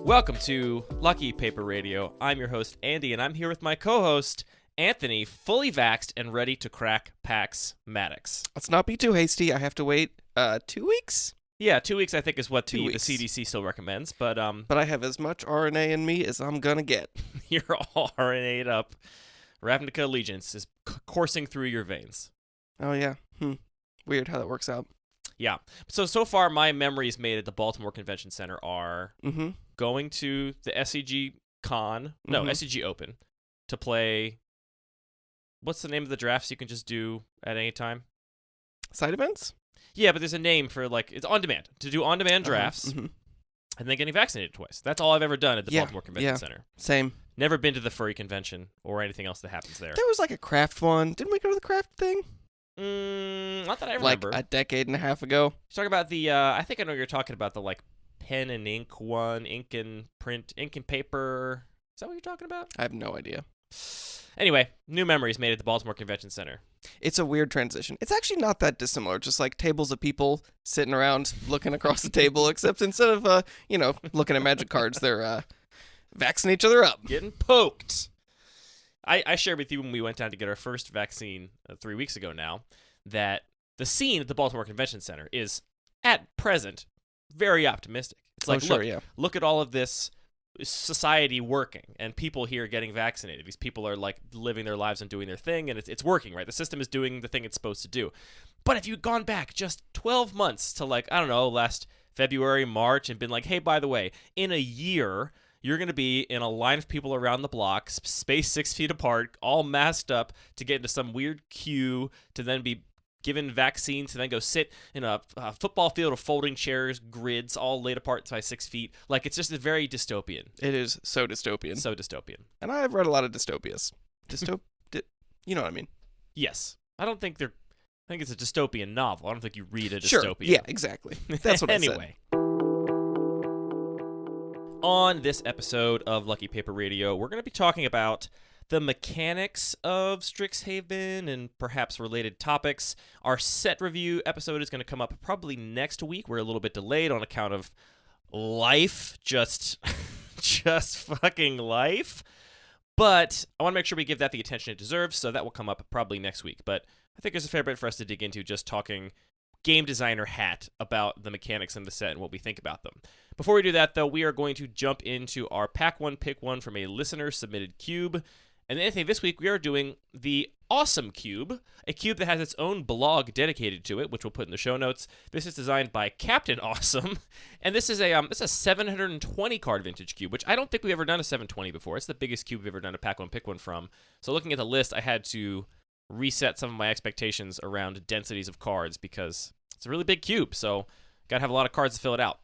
Welcome to Lucky Paper Radio. I'm your host, Andy, and I'm here with my co-host, Anthony, fully vaxxed and ready to crack PAX Maddox. Let's not be too hasty. I have to wait 2 weeks? Yeah, 2 weeks I think is what the weeks. CDC still recommends, but I have as much RNA in me as I'm gonna get. You're all RNA'd up. Ravnica allegiance is coursing through your veins. Oh, yeah. Weird how that works out. Yeah. So far, my memories made at the Baltimore Convention Center are going to the SCG SCG Open to play. What's the name of the drafts you can just do at any time? Side events? Yeah, but there's a name for, it's on demand. To do on-demand drafts, and then getting vaccinated twice. That's all I've ever done at the Baltimore Convention Center. Same. Never been to the furry convention or anything else that happens there. There was a craft one. Didn't we go to the craft thing? Not that I remember. A decade and a half ago. You're talking about the, I think I know you're talking about the, pen and ink one, ink and print, ink and paper. Is that what you're talking about? I have no idea. Anyway, new memories made at the Baltimore Convention Center. It's a weird transition. It's actually not that dissimilar, just tables of people sitting around looking across the table, except instead of, looking at magic cards, they're vaccinating each other up. Getting poked. I shared with you when we went down to get our first vaccine 3 weeks ago now, that the scene at the Baltimore Convention Center is, at present, very optimistic. It's look at all of this society working and people here getting vaccinated. These people are living their lives and doing their thing, and it's working, right? The system is doing the thing it's supposed to do. But if you'd gone back just 12 months to last February, March, and been hey, by the way, in a year you're going to be in a line of people around the block, spaced 6 feet apart, all masked up to get into some weird queue to then be given vaccines to then go sit in a football field of folding chairs, grids, all laid apart by 6 feet. It's just a very dystopian. It is so dystopian. So dystopian. And I've read a lot of dystopias. You know what I mean? Yes. I think it's a dystopian novel. I don't think you read a dystopia. Sure. Yeah, exactly. That's what anyway. I said. On this episode of Lucky Paper Radio, we're going to be talking about the mechanics of Strixhaven and perhaps related topics. Our set review episode is going to come up probably next week. We're a little bit delayed on account of life, just fucking life. But I want to make sure we give that the attention it deserves, so that will come up probably next week. But I think there's a fair bit for us to dig into just talking game designer hat about the mechanics in the set and what we think about them. Before we do that, though, we are going to jump into our Pack 1 Pick 1 from a listener-submitted cube. And Anthony, this week we are doing the Awesome Cube, a cube that has its own blog dedicated to it, which we'll put in the show notes. This is designed by Captain Awesome, and this is a 720 card vintage cube, which I don't think we've ever done a 720 before. It's the biggest cube we've ever done a Pack 1 Pick 1 from. So looking at the list, I had to reset some of my expectations around densities of cards because it's a really big cube, so gotta have a lot of cards to fill it out.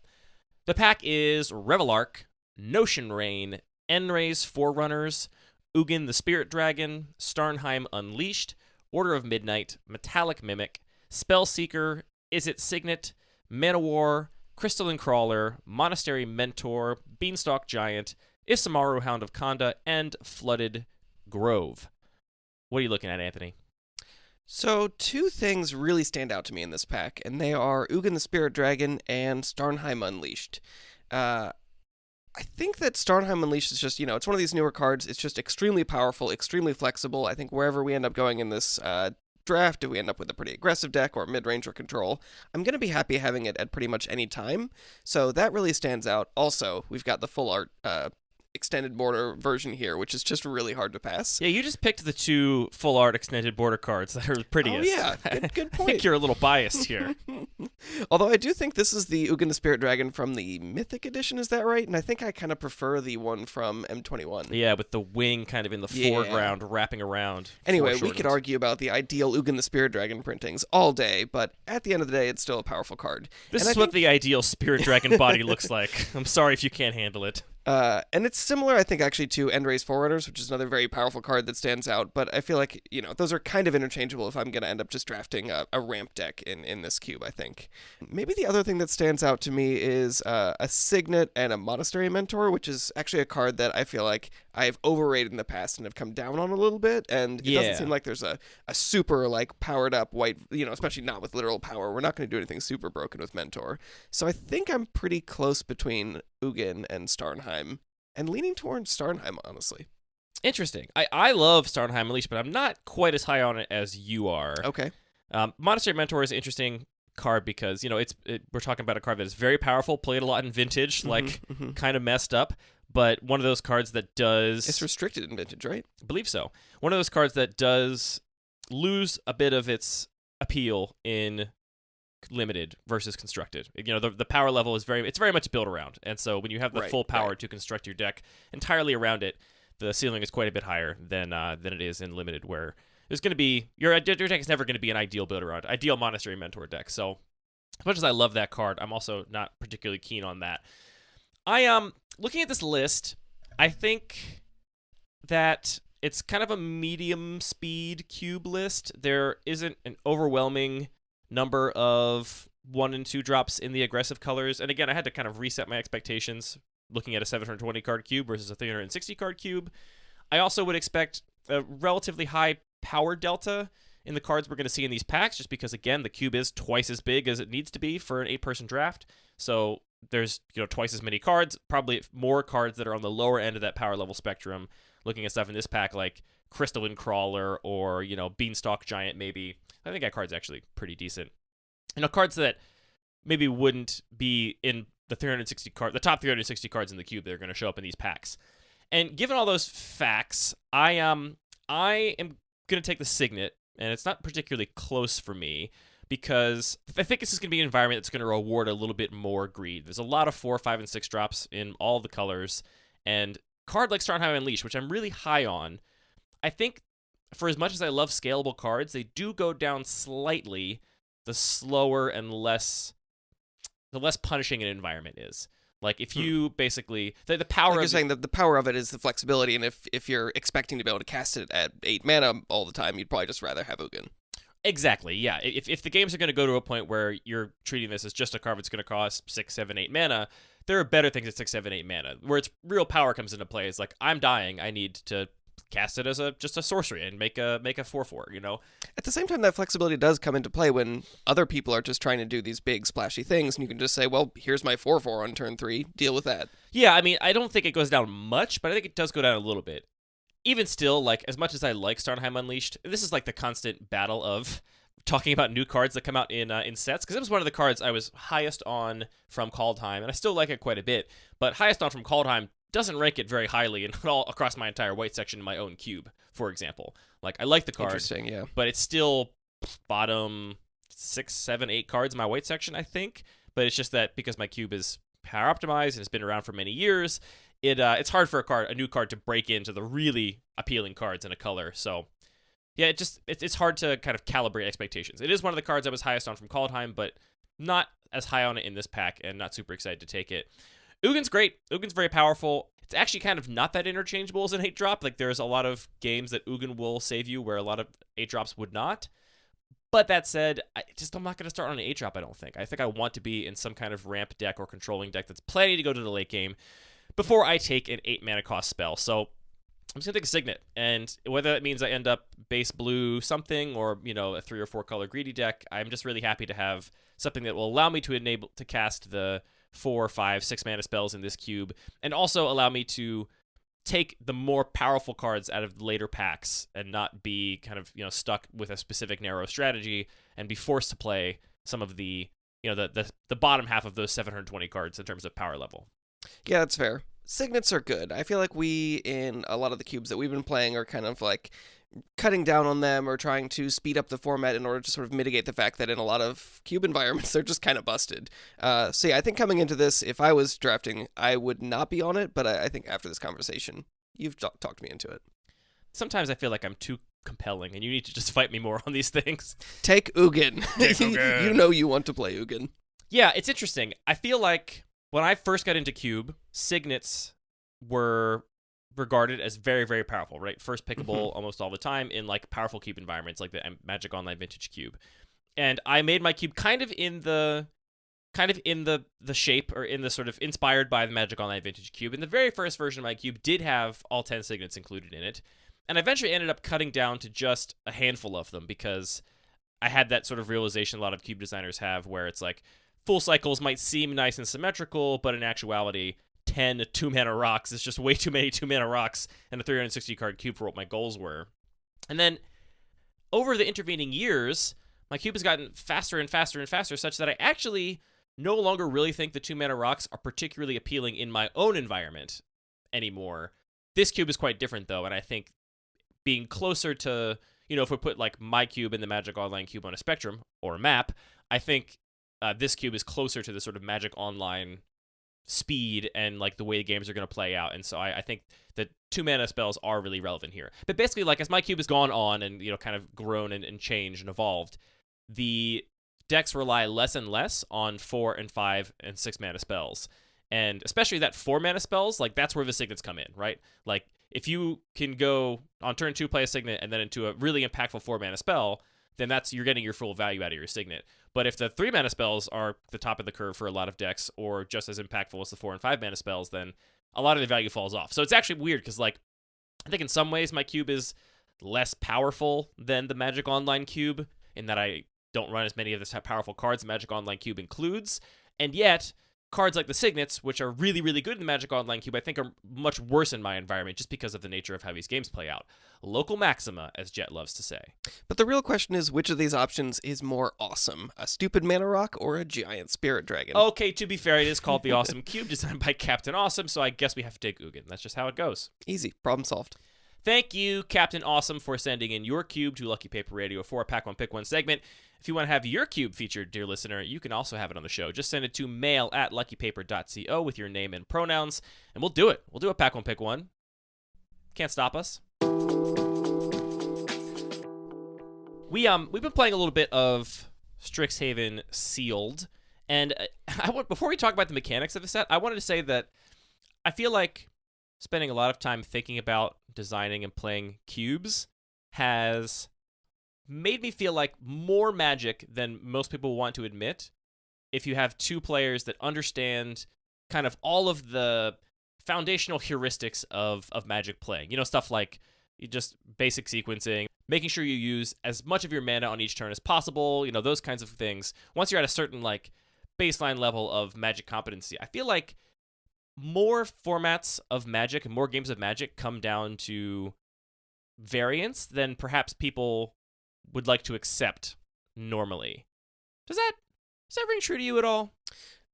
The pack is Revelark, Notion Rain, Enray's Forerunners, Ugin the Spirit Dragon, Starnheim Unleashed, Order of Midnight, Metallic Mimic, Spellseeker, Izzet Signet, Manowar, Crystalline Crawler, Monastery Mentor, Beanstalk Giant, Isamaru Hound of Khanda, and Flooded Grove. What are you looking at, Anthony? So, two things really stand out to me in this pack, and they are Ugin the Spirit Dragon and Starnheim Unleashed. I think that Starnheim Unleashed is just, it's one of these newer cards. It's just extremely powerful, extremely flexible. I think wherever we end up going in this draft, if we end up with a pretty aggressive deck or mid-range or control, I'm going to be happy having it at pretty much any time. So that really stands out. Also, we've got the full art extended border version here, which is just really hard to pass. Yeah, you just picked the two full art extended border cards that are the prettiest. Oh, yeah. Good point. I think you're a little biased here. Although I do think this is the Ugin the Spirit Dragon from the Mythic Edition, is that right? And I think I kind of prefer the one from M21. Yeah, with the wing kind of in the foreground wrapping around. Anyway, we could argue about the ideal Ugin the Spirit Dragon printings all day, but at the end of the day, it's still a powerful card. This is what the ideal Spirit Dragon body looks like. I'm sorry if you can't handle it. And it's similar, I think, actually, to Enray's Forerunners, which is another very powerful card that stands out, but I feel like, those are kind of interchangeable if I'm going to end up just drafting a ramp deck in this cube, I think. Maybe the other thing that stands out to me is a Signet and a Monastery Mentor, which is actually a card that I feel like I've overrated in the past and have come down on a little bit. And it doesn't seem like there's a super like powered up white, especially not with literal power. We're not going to do anything super broken with Mentor. So I think I'm pretty close between Ugin and Starnheim, and leaning towards Starnheim, honestly. Interesting. I love Starnheim Unleashed, but I'm not quite as high on it as you are. Okay. Monastery Mentor is an interesting card because, we're talking about a card that is very powerful, played a lot in Vintage, kind of messed up, but one of those cards that does... It's restricted in Vintage, right? I believe so. One of those cards that does lose a bit of its appeal in Limited versus Constructed. The power level is very much built around, and so when you have the full power to construct your deck entirely around it, the ceiling is quite a bit higher than it is in Limited, where there's going to be your deck is never going to be an ideal build around ideal Monastery Mentor deck. So as much as I love that card, I'm also not particularly keen on that. Looking at this list, I think that it's kind of a medium speed cube list. There isn't an overwhelming number of 1 and 2 drops in the aggressive colors. And again, I had to kind of reset my expectations looking at a 720 card cube versus a 360 card cube. I also would expect a relatively high power delta in the cards we're going to see in these packs, just because, again, the cube is twice as big as it needs to be for an 8-person draft. So there's twice as many cards, probably more cards that are on the lower end of that power level spectrum. Looking at stuff in this pack like Crystalline Crawler or Beanstalk Giant, maybe. I think that card's actually pretty decent. Cards that maybe wouldn't be in the top 360 cards in the cube that are going to show up in these packs. And given all those facts, I am going to take the Signet, and it's not particularly close for me, because I think this is going to be an environment that's going to reward a little bit more greed. There's a lot of 4, 5, and 6 drops in all the colors, and a card like Starnheim Unleashed, which I'm really high on, I think for as much as I love scalable cards, they do go down slightly the slower and the less punishing an environment is. Like, if you basically... The power like of... You're saying that the power of it is the flexibility, and if you're expecting to be able to cast it at 8 mana all the time, you'd probably just rather have Ugin. Exactly, yeah. If the games are going to go to a point where you're treating this as just a card that's going to cost 6, 7, 8 mana, there are better things at 6, 7, 8 mana. Where its real power comes into play is like, I'm dying, I need to cast it as just a sorcery and make a 4/4, At the same time, that flexibility does come into play when other people are just trying to do these big splashy things, and you can just say, well, here's my 4/4 on turn 3, deal with that. Yeah, I mean, I don't think it goes down much, but I think it does go down a little bit. Even still, like, as much as I like Starnheim Unleashed, this is like the constant battle of talking about new cards that come out in sets, because it was one of the cards I was highest on from Kaldheim, and I still like it quite a bit, but highest on from Kaldheim doesn't rank it very highly and all across my entire white section in my own cube, for example. Like, I like the card, Interesting, yeah. but it's still bottom 6, 7, 8 cards in my white section, I think. But it's just that because my cube is power optimized and it's been around for many years, it's hard for a new card to break into the really appealing cards in a color. So yeah, it's hard to kind of calibrate expectations. It is one of the cards I was highest on from Kaldheim, but not as high on it in this pack, and not super excited to take it. Ugin's great. Ugin's very powerful. It's actually kind of not that interchangeable as an 8-drop. Like, there's a lot of games that Ugin will save you where a lot of 8-drops would not. But that said, I'm not going to start on an 8-drop, I don't think. I think I want to be in some kind of ramp deck or controlling deck that's planning to go to the late game before I take an 8-mana cost spell. So I'm just going to take a Signet. And whether that means I end up base blue something or, a 3 or 4 color greedy deck, I'm just really happy to have something that will allow me to cast the 4, 5, 6 mana spells in this cube, and also allow me to take the more powerful cards out of the later packs and not be kind of stuck with a specific narrow strategy and be forced to play some of the the bottom half of those 720 cards in terms of power level. Yeah, that's fair. Signets are good. I feel like we, in a lot of the cubes that we've been playing, are kind of like cutting down on them or trying to speed up the format in order to sort of mitigate the fact that in a lot of cube environments, they're just kind of busted. So yeah, I think coming into this, if I was drafting, I would not be on it, but I think after this conversation, you've talked me into it. Sometimes I feel like I'm too compelling, and you need to just fight me more on these things. Take Ugin. You know you want to play Ugin. Yeah, it's interesting. I feel like when I first got into Cube, Signets were regarded as very, very powerful, right? First pickable almost all the time in like powerful cube environments like the Magic Online Vintage Cube. And I made my cube kind of in the kind of in the shape, or in the sort of inspired by the Magic Online Vintage Cube. And the very first version of my cube did have all 10 signets included in it. And I eventually ended up cutting down to just a handful of them, because I had that sort of realization a lot of cube designers have, where it's like full cycles might seem nice and symmetrical, but in actuality, 10 2-mana rocks is just way too many 2-mana rocks and a 360 card cube for what my goals were. And then over the intervening years, my cube has gotten faster and faster and faster, such that I actually no longer really think the 2-mana rocks are particularly appealing in my own environment anymore. This cube is quite different, though, and I think being closer to, if we put like my cube and the Magic Online cube on a spectrum or a map, I think this cube is closer to the sort of Magic Online speed and like the way the games are going to play out. And so I think that 2-mana spells are really relevant here. But basically, like, as my cube has gone on and, kind of grown and changed and evolved, the decks rely less and less on 4 and 5 and 6-mana spells. And especially that 4-mana spells, like, that's where the signets come in, right? Like, if you can go on turn 2, play a signet, and then into a really impactful 4-mana spell, then you're getting your full value out of your signet. But if the 3-mana spells are the top of the curve for a lot of decks, or just as impactful as the 4 and 5-mana spells, then a lot of the value falls off. So it's actually weird, because, like, I think in some ways my cube is less powerful than the Magic Online cube, in that I don't run as many of the powerful cards the Magic Online cube includes, and yet cards like the signets, which are really, really good in the Magic Online cube, I think are much worse in my environment, just because of the nature of how these games play out. Local maxima, as Jet loves to say. But the real question is, which of these options is more awesome? A stupid mana rock or a giant spirit dragon? Okay, to be fair, it is called the Awesome Cube, designed by Captain Awesome, so I guess we have to take Ugin. That's just how it goes. Easy. Problem solved. Thank you, Captain Awesome, for sending in your cube to Lucky Paper Radio for a Pack 1 Pick 1 segment. If you want to have your cube featured, dear listener, you can also have it on the show. Just send it to mail@luckypaper.co with your name and pronouns, and we'll do it. We'll do a Pack 1 Pick 1. Can't stop us. We've been playing a little bit of Strixhaven Sealed, and before we talk about the mechanics of the set, I wanted to say that I feel like spending a lot of time thinking about designing and playing cubes has made me feel like more Magic than most people want to admit if you have two players that understand kind of all of the foundational heuristics of Magic playing. Stuff like just basic sequencing, making sure you use as much of your mana on each turn as possible, those kinds of things. Once you're at a certain like baseline level of Magic competency, I feel like more formats of Magic and more games of Magic come down to variance than perhaps people would like to accept normally. Does that ring true to you at all?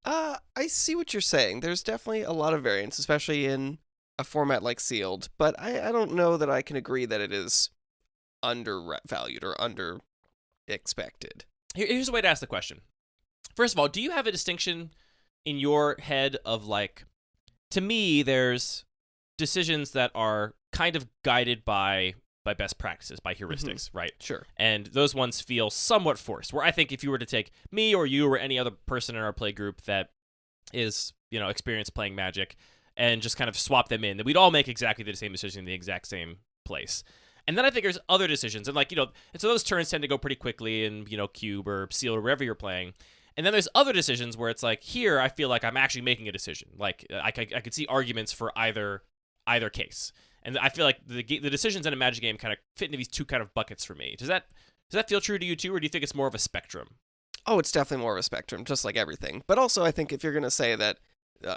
I see what you're saying. There's definitely a lot of variance, especially in a format like Sealed, but I don't know that I can agree that it is undervalued or under-expected. Here's a way to ask the question. First of all, do you have a distinction in your head of, like, to me, there's decisions that are kind of guided by best practices, by heuristics, right? Sure. And those ones feel somewhat forced, where I think if you were to take me or you or any other person in our play group that is, experienced playing Magic and just kind of swap them in, that we'd all make exactly the same decision in the exact same place. And then I think there's other decisions, and and so those turns tend to go pretty quickly in, Cube or Seal or wherever you're playing. And then there's other decisions where it's like, here I feel like I'm actually making a decision. Like, I could see arguments for either case. And I feel like the decisions in a Magic game kind of fit into these two kind of buckets for me. Does that feel true to you too, or do you think it's more of a spectrum? Oh, it's definitely more of a spectrum, just like everything. But also, I think if you're going to say that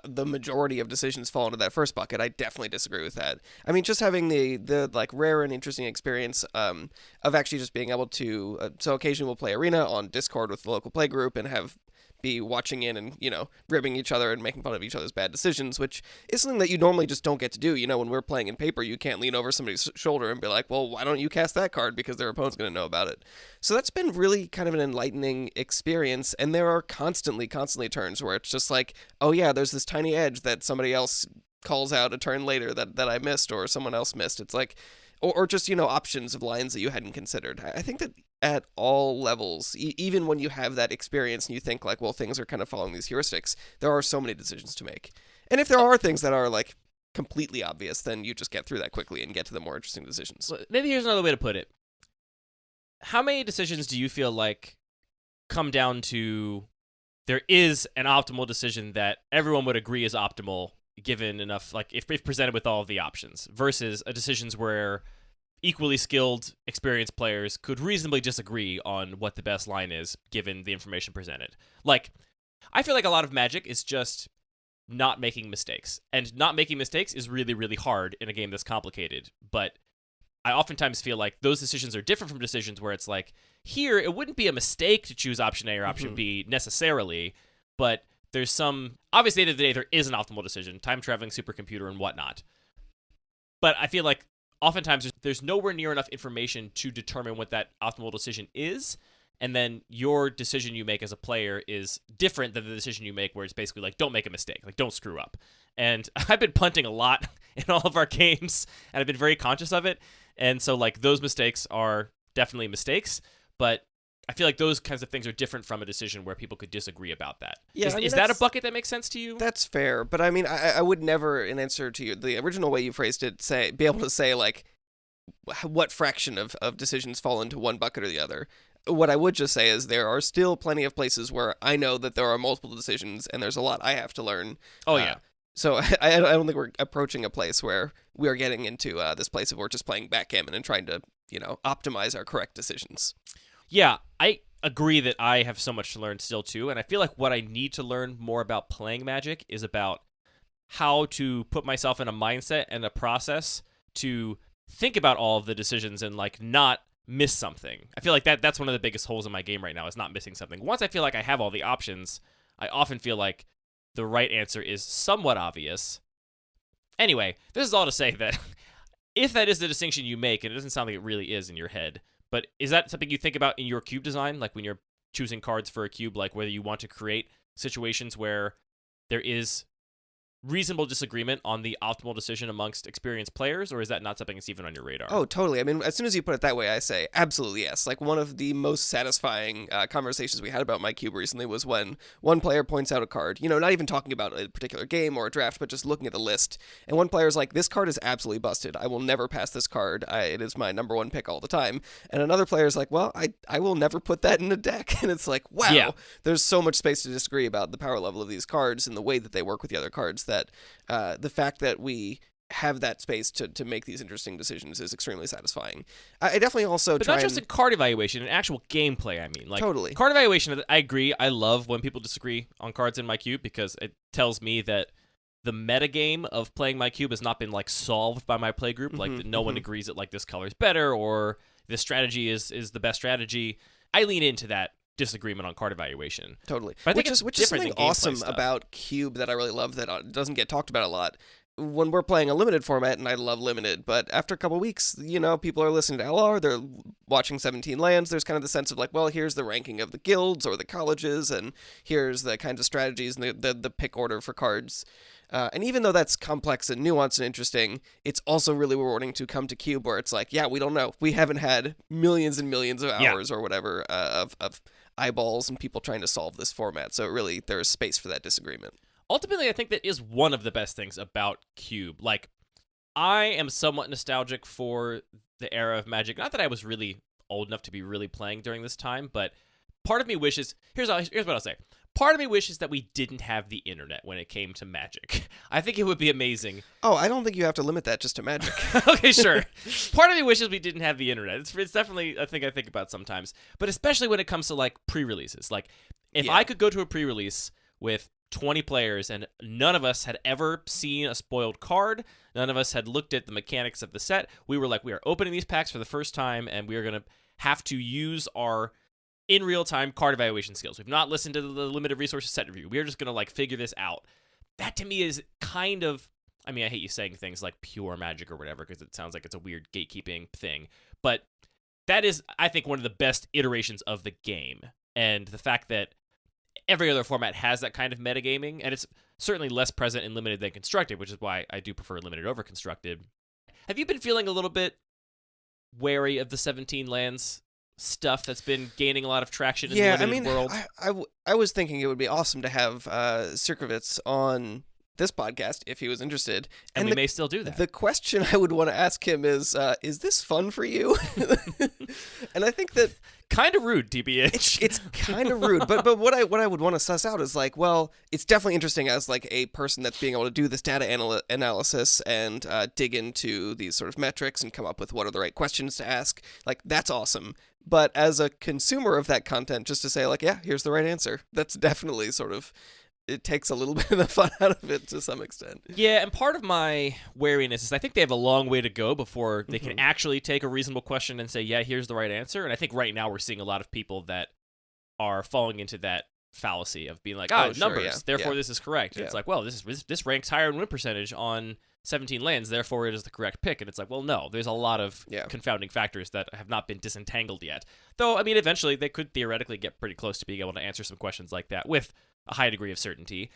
the majority of decisions fall into that first bucket, I definitely disagree with that. I mean, just having the like rare and interesting experience of actually just being able to, so occasionally we'll play Arena on Discord with the local play group and be watching in and, ribbing each other and making fun of each other's bad decisions, which is something that you normally just don't get to do. When we're playing in paper, you can't lean over somebody's shoulder and be like, well, why don't you cast that card, because their opponent's going to know about it. So that's been really kind of an enlightening experience, and there are constantly turns where it's just like, oh yeah, there's this tiny edge that somebody else calls out a turn later that I missed or someone else missed. It's like, or just, options of lines that you hadn't considered. I think that at all levels, even when you have that experience and you think like, well, things are kind of following these heuristics, there are so many decisions to make. And if there are things that are like completely obvious, then you just get through that quickly and get to the more interesting decisions. Maybe here's another way to put it. How many decisions do you feel like come down to there is an optimal decision that everyone would agree is optimal given enough, like if presented with all of the options, versus decisions where equally skilled, experienced players could reasonably disagree on what the best line is given the information presented. Like, I feel like a lot of Magic is just not making mistakes. And not making mistakes is really, really hard in a game that's complicated. But I oftentimes feel like those decisions are different from decisions where it's like, here, it wouldn't be a mistake to choose option A or option B necessarily, but there's some, obviously at the end of the day, there is an optimal decision, time-traveling supercomputer and whatnot. But I feel like oftentimes there's nowhere near enough information to determine what that optimal decision is, and then your decision you make as a player is different than the decision you make where it's basically like, don't make a mistake, like don't screw up. And I've been punting a lot in all of our games, and I've been very conscious of it, and so like those mistakes are definitely mistakes, but I feel like those kinds of things are different from a decision where people could disagree about that. Yeah, is that a bucket that makes sense to you? That's fair, but I mean, I would never, in answer to you, the original way you phrased it, be able to say like what fraction of decisions fall into one bucket or the other. What I would just say is there are still plenty of places where I know that there are multiple decisions and there's a lot I have to learn. Oh, yeah. So I don't think we're approaching a place where we are getting into this place of we're just playing backgammon and trying to, optimize our correct decisions. Yeah, I agree that I have so much to learn still, too. And I feel like what I need to learn more about playing Magic is about how to put myself in a mindset and a process to think about all of the decisions and, like, not miss something. I feel like that's one of the biggest holes in my game right now is not missing something. Once I feel like I have all the options, I often feel like the right answer is somewhat obvious. Anyway, this is all to say that if that is the distinction you make, and it doesn't sound like it really is in your head, but is that something you think about in your cube design? Like when you're choosing cards for a cube, like whether you want to create situations where there is reasonable disagreement on the optimal decision amongst experienced players, or is that not something that's even on your radar? Oh, totally. I mean, as soon as you put it that way, I say absolutely yes. Like one of the most satisfying conversations we had about my cube recently was when one player points out a card, not even talking about a particular game or a draft, but just looking at the list. And one player's like, this card is absolutely busted. I will never pass this card. It is my number one pick all the time. And another player's like, well, I will never put that in a deck. And it's like, wow, There's so much space to disagree about the power level of these cards and the way that they work with the other cards that the fact that we have that space to make these interesting decisions is extremely satisfying. I definitely also but not just in card evaluation, in actual gameplay, I mean. Like, totally. Card evaluation, I agree. I love when people disagree on cards in my cube because it tells me that the metagame of playing my cube has not been, like, solved by my play group. Like, that no one agrees that, like, this color is better or this strategy is the best strategy. I lean into that disagreement on card evaluation. Totally. But I think which is something awesome about Cube that I really love that doesn't get talked about a lot. When we're playing a limited format, and I love limited, but after a couple weeks, people are listening to LR, they're watching 17 lands, there's kind of the sense of like, well, here's the ranking of the guilds or the colleges, and here's the kinds of strategies and the pick order for cards. And even though that's complex and nuanced and interesting, it's also really rewarding to come to Cube where it's like, yeah, we don't know. We haven't had millions and millions of hours or whatever of eyeballs and people trying to solve this format. So really, there is space for that disagreement. Ultimately, I think that is one of the best things about Cube. Like, I am somewhat nostalgic for the era of Magic. Not that I was really old enough to be really playing during this time, but part of me wishes... Here's what I'll say. Part of me wishes that we didn't have the internet when it came to Magic. I think it would be amazing. Oh, I don't think you have to limit that just to Magic. Okay, sure. Part of me wishes we didn't have the internet. It's definitely a thing I think about sometimes. But especially when it comes to, like, pre-releases. Like, if I could go to a pre-release with 20 players and none of us had ever seen a spoiled card, none of us had looked at the mechanics of the set, we were like, we are opening these packs for the first time, and we are going to have to use our in real-time card evaluation skills. We've not listened to the limited resources set review. We're just going to, like, figure this out. That, to me, is kind of... I mean, I hate you saying things like pure Magic or whatever, because it sounds like it's a weird gatekeeping thing. But that is, I think, one of the best iterations of the game. And the fact that every other format has that kind of metagaming, and it's certainly less present in Limited than Constructed, which is why I do prefer Limited over Constructed. Have you been feeling a little bit wary of the 17 lands stuff that's been gaining a lot of traction in the limited world? I was thinking it would be awesome to have Sirkovitz on this podcast if he was interested. And we may still do that. The question I would want to ask him is this fun for you? And I think that kind of rude, TBH. It's kind of rude, but what I would want to suss out is like, well, it's definitely interesting as like a person that's being able to do this data analysis and dig into these sort of metrics and come up with what are the right questions to ask. Like, that's awesome. But as a consumer of that content, just to say like, yeah, here's the right answer, that's definitely sort of, it takes a little bit of the fun out of it to some extent. Yeah, and part of my wariness is I think they have a long way to go before they can actually take a reasonable question and say, yeah, here's the right answer. And I think right now we're seeing a lot of people that are falling into that fallacy of being like, numbers, therefore this is correct. It's like, well, this ranks higher in win percentage on 17 lands, therefore it is the correct pick. And it's like, well, no, there's a lot of confounding factors that have not been disentangled yet. Though, I mean, eventually they could theoretically get pretty close to being able to answer some questions like that with a high degree of certainty.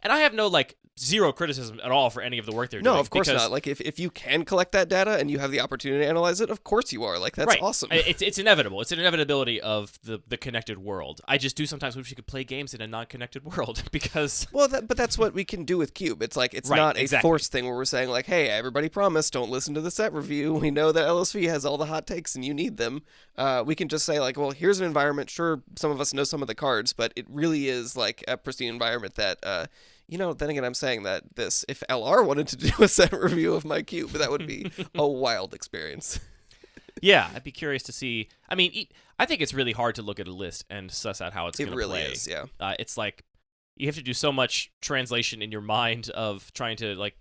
And I have no, zero criticism at all for any of the work they're doing. No, of course not. Like, if you can collect that data and you have the opportunity to analyze it, of course you are. Like, that's awesome. It's inevitable. It's an inevitability of the connected world. I just do sometimes wish you could play games in a non-connected world because... Well, but that's what we can do with Cube. It's like, it's not a forced thing where we're saying, like, hey, everybody promise, don't listen to the set review. We know that LSV has all the hot takes and you need them. We can just say, like, well, here's an environment. Sure, some of us know some of the cards, but it really is, like, a pristine environment that... then again, I'm saying that if LR wanted to do a set review of my cube, that would be a wild experience. Yeah, I'd be curious to see. I mean, I think it's really hard to look at a list and suss out how it's going to play. It really is, yeah. It's like you have to do so much translation in your mind of trying to,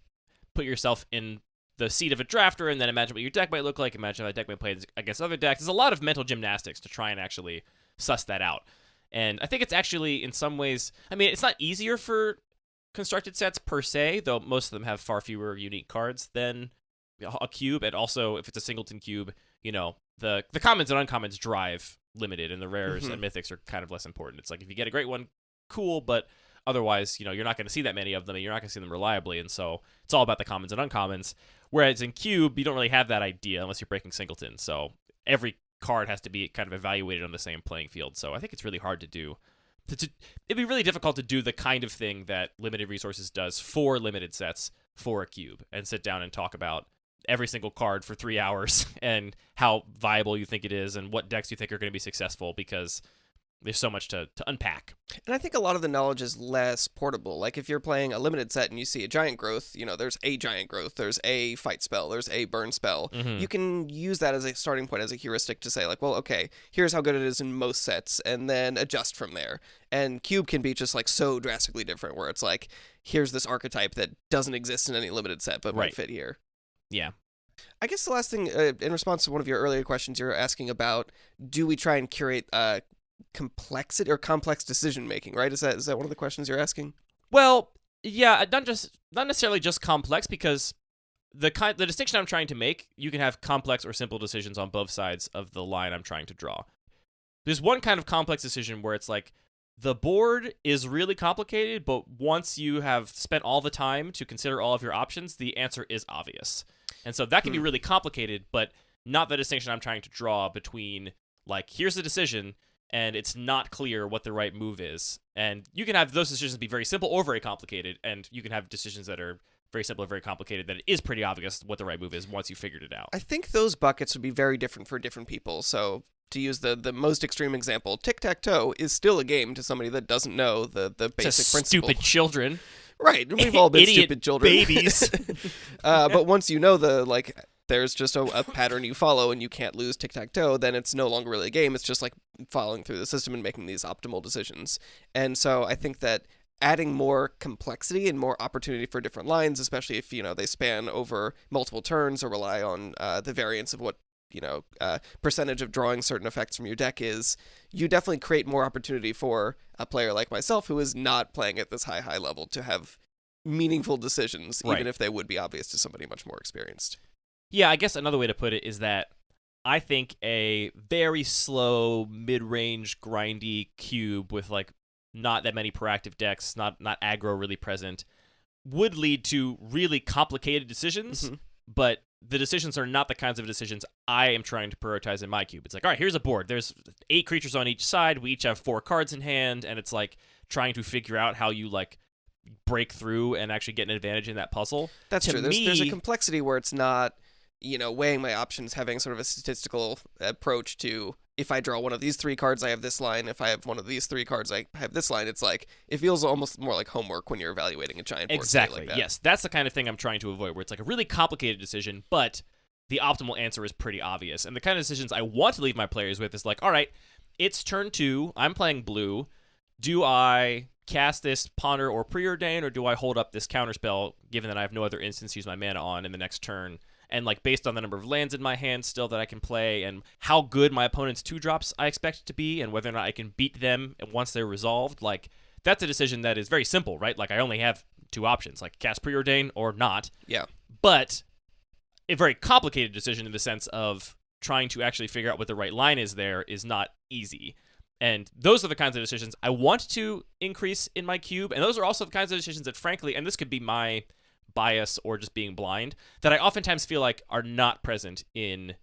put yourself in the seat of a drafter and then imagine what your deck might look like, imagine how that deck might play against other decks. There's a lot of mental gymnastics to try and actually suss that out. And I think it's actually, in some ways, I mean, it's not easier for constructed sets per se, though most of them have far fewer unique cards than a cube, and also if it's a singleton cube, the commons and uncommons drive limited, and the rares and mythics are kind of less important. It's like if you get a great one, cool, but otherwise, you're not going to see that many of them, and you're not going to see them reliably, and so it's all about the commons and uncommons. Whereas in cube, you don't really have that idea unless you're breaking singleton, so every card has to be kind of evaluated on the same playing field. So I think it's really hard to do. It'd be really difficult to do the kind of thing that limited resources does for limited sets for a cube and sit down and talk about every single card for 3 hours and how viable you think it is and what decks you think are going to be successful, because there's so much to unpack. And I think a lot of the knowledge is less portable. Like if you're playing a limited set and you see a giant growth, there's a giant growth, there's a fight spell, there's a burn spell. You can use that as a starting point, as a heuristic to say like, well, okay, here's how good it is in most sets, and then adjust from there. And cube can be just like so drastically different, where it's like, here's this archetype that doesn't exist in any limited set but might fit here. Yeah. I guess the last thing, in response to one of your earlier questions, you're asking about, do we try and curate complexity or complex decision making, right? Is that one of the questions you're asking? Well, yeah, not necessarily just complex, because the distinction I'm trying to make, you can have complex or simple decisions on both sides of the line I'm trying to draw. There's one kind of complex decision where it's like the board is really complicated, but once you have spent all the time to consider all of your options, the answer is obvious. And so that can be really complicated, but not the distinction I'm trying to draw between, like, here's the decision, and it's not clear what the right move is. And you can have those decisions be very simple or very complicated, and you can have decisions that are very simple or very complicated that it is pretty obvious what the right move is once you figured it out. I think those buckets would be very different for different people. So to use the most extreme example, tic-tac-toe is still a game to somebody that doesn't know the basic principle. Stupid children. Right, we've all been Idiot stupid children. Babies. But once you know there's just a pattern you follow and you can't lose tic-tac-toe, then it's no longer really a game. It's just like following through the system and making these optimal decisions. And so I think that adding more complexity and more opportunity for different lines, especially if, they span over multiple turns or rely on the variance of what, percentage of drawing certain effects from your deck is, you definitely create more opportunity for a player like myself who is not playing at this high level to have meaningful decisions, even if they would be obvious to somebody much more experienced. Yeah, I guess another way to put it is that I think a very slow, mid-range, grindy cube with not that many proactive decks, not aggro really present, would lead to really complicated decisions, but the decisions are not the kinds of decisions I am trying to prioritize in my cube. It's like, all right, here's a board. There's 8 creatures on each side. We each have 4 cards in hand, and it's like trying to figure out how you break through and actually get an advantage in that puzzle. That's To true. me, There's a complexity where it's not, weighing my options, having sort of a statistical approach to, if I draw one of these 3 cards, I have this line. If I have one of these 3 cards, I have this line. It's like, it feels almost more like homework when you're evaluating a giant board state exactly. like that. Yes, that's the kind of thing I'm trying to avoid, where it's like a really complicated decision, but the optimal answer is pretty obvious. And the kind of decisions I want to leave my players with is like, all right, it's turn 2. I'm playing blue. Do I cast this Ponder or Preordain, or do I hold up this counterspell, given that I have no other instance to use my mana on in the next turn? And like based on the number of lands in my hand still that I can play, and how good my opponent's 2-drops I expect it to be, and whether or not I can beat them once they're resolved, like that's a decision that is very simple, right? Like I only have 2 options, like cast Preordain or not. Yeah. But a very complicated decision in the sense of trying to actually figure out what the right line is there is not easy. And those are the kinds of decisions I want to increase in my cube, and those are also the kinds of decisions that, frankly, and this could be my bias or just being blind, that I oftentimes feel like are not present in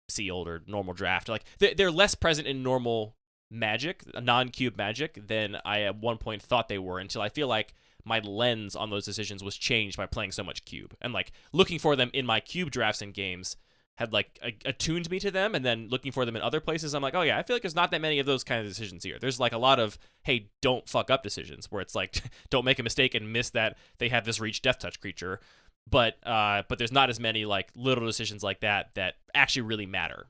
sealed or normal draft. Like they're less present in normal Magic, non-cube Magic, than I at one point thought they were, until I feel like my lens on those decisions was changed by playing so much cube, and like looking for them in my cube drafts and games had like attuned me to them, and then looking for them in other places, I'm like, oh yeah, I feel like there's not that many of those kind of decisions here. There's like a lot of, hey, don't fuck up decisions, where it's like, don't make a mistake and miss that they have this reach death touch creature, but there's not as many like little decisions like that actually really matter.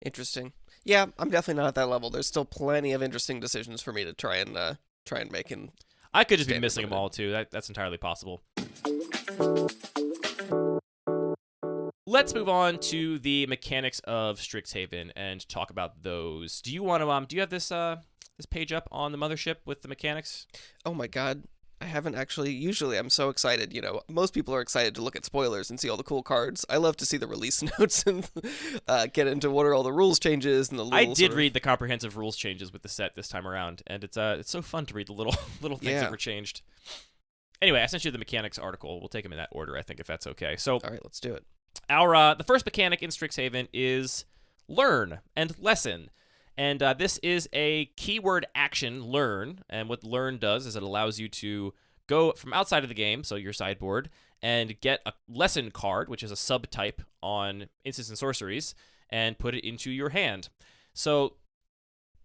Interesting. Yeah, I'm definitely not at that level. There's still plenty of interesting decisions for me to try and make. And I could just be missing them all too. That's entirely possible. Let's move on to the mechanics of Strixhaven and talk about those. Do you want to? Do you have this page up on the mothership with the mechanics? Oh my god, I haven't actually. Usually, I'm so excited. Most people are excited to look at spoilers and see all the cool cards. I love to see the release notes and get into what are all the rules changes and the. I did read the comprehensive rules changes with the set this time around, and it's so fun to read the little things that were changed. Anyway, I sent you the mechanics article. We'll take them in that order, I think, if that's okay. So, all right, let's do it. The first mechanic in Strixhaven is learn and lesson. And this is a keyword action, learn. And what learn does is it allows you to go from outside of the game, so your sideboard, and get a lesson card, which is a subtype on instants and sorceries, and put it into your hand. So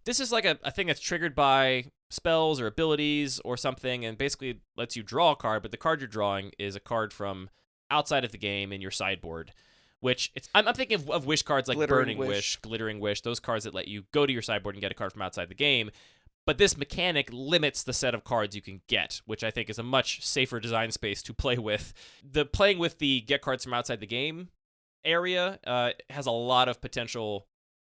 this is like a thing that's triggered by spells or abilities or something, and basically lets you draw a card, but the card you're drawing is a card from outside of the game in your sideboard, which I'm thinking of wish cards like Burning Wish, Glittering Wish, those cards that let you go to your sideboard and get a card from outside the game. But this mechanic limits the set of cards you can get, which I think is a much safer design space to play with. The playing with the get cards from outside the game area has a lot of potential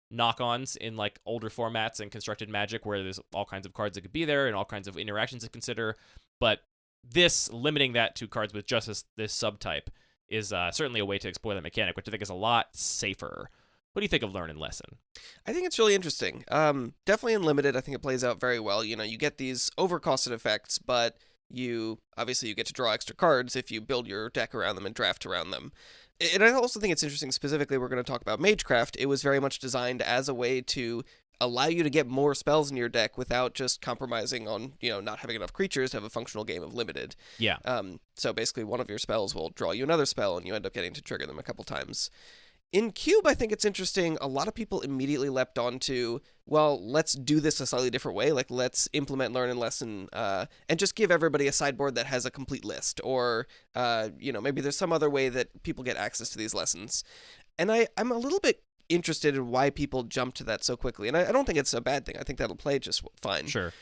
knock-ons in like older formats and constructed Magic, where there's all kinds of cards that could be there and all kinds of interactions to consider. But this limiting that to cards with just this subtype is certainly a way to explore that mechanic, which I think is a lot safer. What do you think of Learn and Lesson? I think it's really interesting. Definitely in Limited, I think it plays out very well. You get these overcosted effects, but you get to draw extra cards if you build your deck around them and draft around them. And I also think it's interesting, specifically, we're going to talk about Magecraft. It was very much designed as a way to allow you to get more spells in your deck without just compromising on, not having enough creatures to have a functional game of Limited. Yeah. So basically, one of your spells will draw you another spell, and you end up getting to trigger them a couple times. In Cube, I think it's interesting. A lot of people immediately leapt onto, well, let's do this a slightly different way. Like, let's implement Learn and Lesson and just give everybody a sideboard that has a complete list. Or, maybe there's some other way that people get access to these lessons. And I'm a little bit interested in why people jump to that so quickly. And I don't think it's a bad thing. I think that'll play just fine. Sure.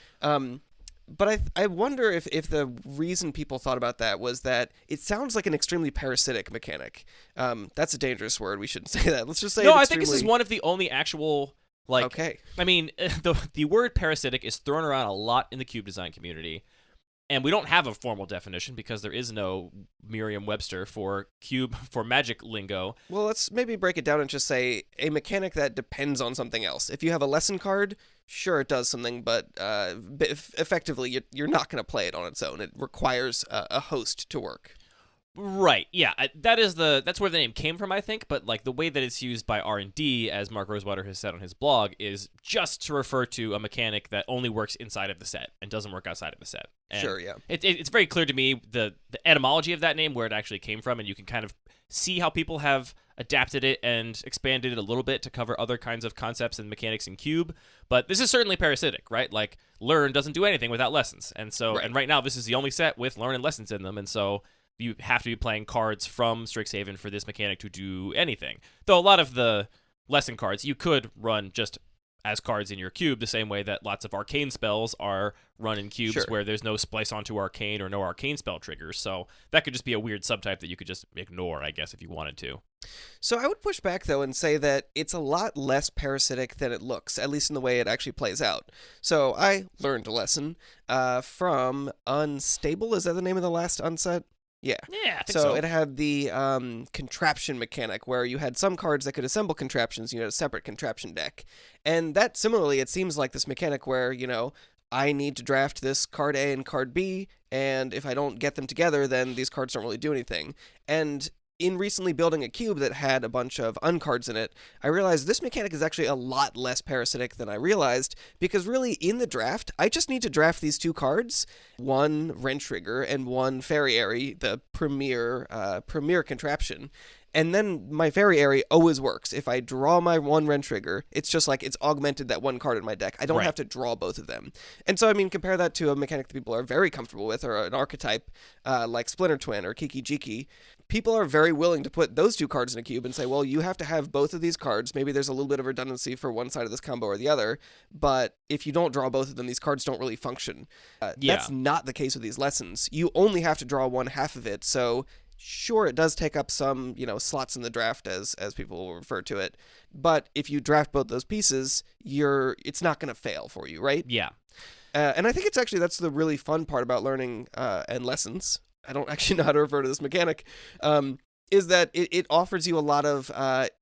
But I wonder if the reason people thought about that was that it sounds like an extremely parasitic mechanic. That's a dangerous word. We shouldn't say that. Let's just say I think this is one of the only actual, Okay. I mean, the word parasitic is thrown around a lot in the cube design community, and we don't have a formal definition because there is no Merriam-Webster for Magic lingo. Well, let's maybe break it down and just say a mechanic that depends on something else. If you have a lesson card, sure, it does something, but effectively, you're not going to play it on its own. It requires a host to work. Right. Yeah. That's where the name came from, I think. But like the way that it's used by R&D, as Mark Rosewater has said on his blog, is just to refer to a mechanic that only works inside of the set and doesn't work outside of the set. And Sure, yeah. It's very clear to me the etymology of that name, where it actually came from, and you can kind of see how people have adapted it and expanded it a little bit to cover other kinds of concepts and mechanics in Cube. But this is certainly parasitic, right? Like, Learn doesn't do anything without lessons. And so, and right now, this is the only set with Learn and lessons in them. And so you have to be playing cards from Strixhaven for this mechanic to do anything. Though a lot of the lesson cards you could run just as cards in your cube, the same way that lots of arcane spells are run in cubes where there's no splice onto arcane or no arcane spell triggers. So that could just be a weird subtype that you could just ignore, I guess, if you wanted to. So I would push back, though, and say that it's a lot less parasitic than it looks, at least in the way it actually plays out. So I learned a lesson from Unstable. Is that the name of the last unset? Yeah. Yeah, I think so. So it had the contraption mechanic where you had some cards that could assemble contraptions. You had a separate contraption deck. And that, similarly, it seems like this mechanic where, I need to draft this card A and card B, and if I don't get them together, then these cards don't really do anything. And in recently building a cube that had a bunch of uncards in it, I realized this mechanic is actually a lot less parasitic than I realized, because really, in the draft, I just need to draft these two cards, one Wrench Trigger and one Fairy, the premier contraption. And then my Fairy always works. If I draw my one Wrench Trigger, it's just like it's augmented that one card in my deck. I don't have to draw both of them. And so, compare that to a mechanic that people are very comfortable with, or an archetype like Splinter Twin or Kiki Jiki. People are very willing to put those two cards in a cube and say, well, you have to have both of these cards. Maybe there's a little bit of redundancy for one side of this combo or the other, but if you don't draw both of them, these cards don't really function. That's not the case with these lessons. You only have to draw one half of it, so sure, it does take up some, slots in the draft, as people will refer to it, but if you draft both those pieces, it's not going to fail for you, right? Yeah. And I think that's the really fun part about learning and lessons. I don't actually know how to refer to this mechanic, is that it offers you a lot of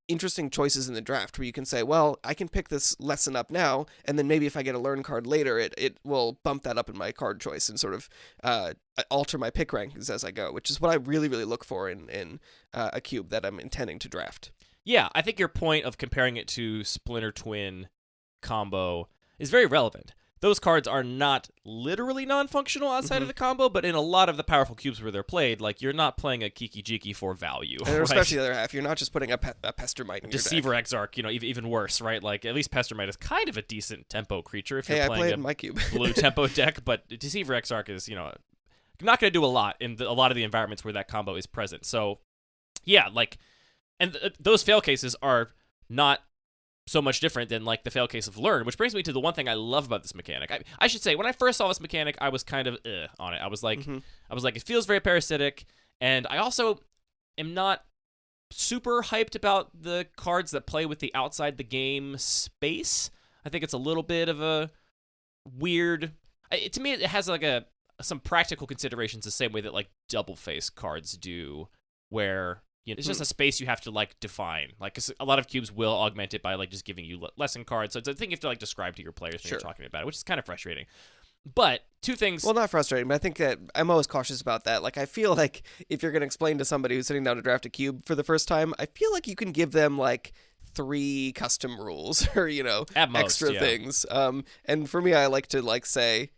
interesting choices in the draft where you can say, well, I can pick this lesson up now, and then maybe if I get a learn card later, it will bump that up in my card choice and sort of alter my pick rankings as I go, which is what I really, really look for in a cube that I'm intending to draft. Yeah, I think your point of comparing it to Splinter Twin combo is very relevant. Those cards are not literally non-functional outside of the combo, but in a lot of the powerful cubes where they're played, like, you're not playing a Kiki Jiki for value. And especially the other half, you're not just putting a Pestermite in Deceiver your deck. Exarch, even worse, right? Like, at least Pestermite is kind of a decent tempo creature if you're I playing play a in my cube. blue tempo deck, but Deceiver Exarch is, not going to do a lot in a lot of the environments where that combo is present. So, yeah, like, and those fail cases are not so much different than like the fail case of Learn, which brings me to the one thing I love about this mechanic. I should say, when I first saw this mechanic, I was kind of on it. I was like, it feels very parasitic, and I also am not super hyped about the cards that play with the outside the game space. I think it's a little bit of a weird. To me, it has like some practical considerations the same way that like double face cards do, where it's just a space you have to like define. Like, 'cause a lot of cubes will augment it by like just giving you lesson cards. So it's a thing you have to like describe to your players when you're talking about it, which is kind of frustrating. But two things. Well, not frustrating, but I think that I'm always cautious about that. Like, I feel like if you're going to explain to somebody who's sitting down to draft a cube for the first time, I feel like you can give them like 3 custom rules or at most, extra things. And for me, I like to like say,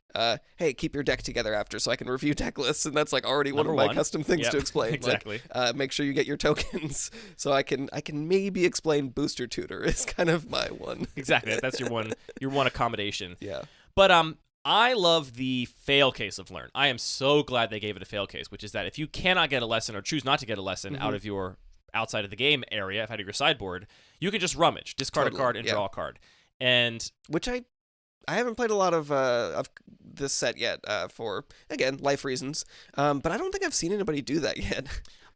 hey, keep your deck together after so I can review deck lists, and that's like already one of my custom things to explain. Exactly. Like, make sure you get your tokens so I can maybe explain Booster Tutor is kind of my one. Exactly. That's your one accommodation. Yeah. But I love the fail case of Learn. I am so glad they gave it a fail case, which is that if you cannot get a lesson or choose not to get a lesson out of your outside of the game area, out of your sideboard, you can just rummage, discard a card, and draw a card. And which I haven't played a lot of this set yet for, again, life reasons. But I don't think I've seen anybody do that yet.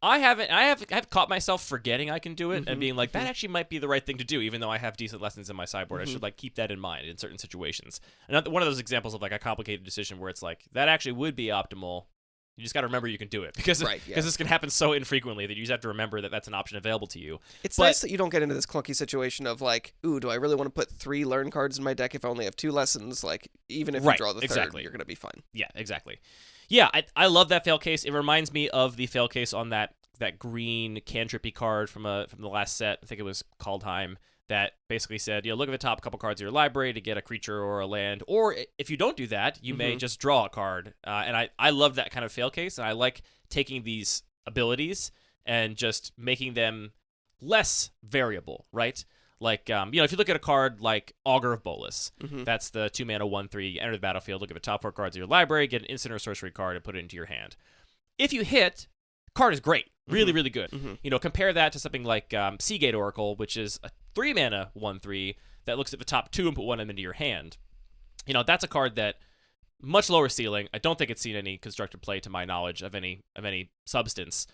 I haven't. I've caught myself forgetting I can do it and being like, that actually might be the right thing to do, even though I have decent lessons in my sideboard. I should like keep that in mind in certain situations. And one of those examples of like a complicated decision where it's like, that actually would be optimal, You just got to remember you can do it because this can happen so infrequently that you just have to remember that that's an option available to you. It's nice that you don't get into this clunky situation of like, ooh, do I really want to put 3 learn cards in my deck if I only have 2 lessons? Like, even if you draw the third, you're going to be fine. Yeah, exactly. Yeah, I love that fail case. It reminds me of the fail case on that green cantrippy card from the last set. I think it was Kaldheim. That basically said, look at the top couple cards of your library to get a creature or a land. Or if you don't do that, you may just draw a card. And I love that kind of fail case. And I like taking these abilities and just making them less variable, right? Like, if you look at a card like Augur of Bolas, that's the 2-mana 1/3, enter the battlefield, look at the top 4 cards of your library, get an instant or sorcery card, and put it into your hand. If you hit, card is great. Really, really good. Compare that to something like Seagate Oracle, which is a 3-mana 1/3 that looks at the top 2 and put one of them into your hand. That's a card that much lower ceiling. I don't think it's seen any constructed play to my knowledge of any substance,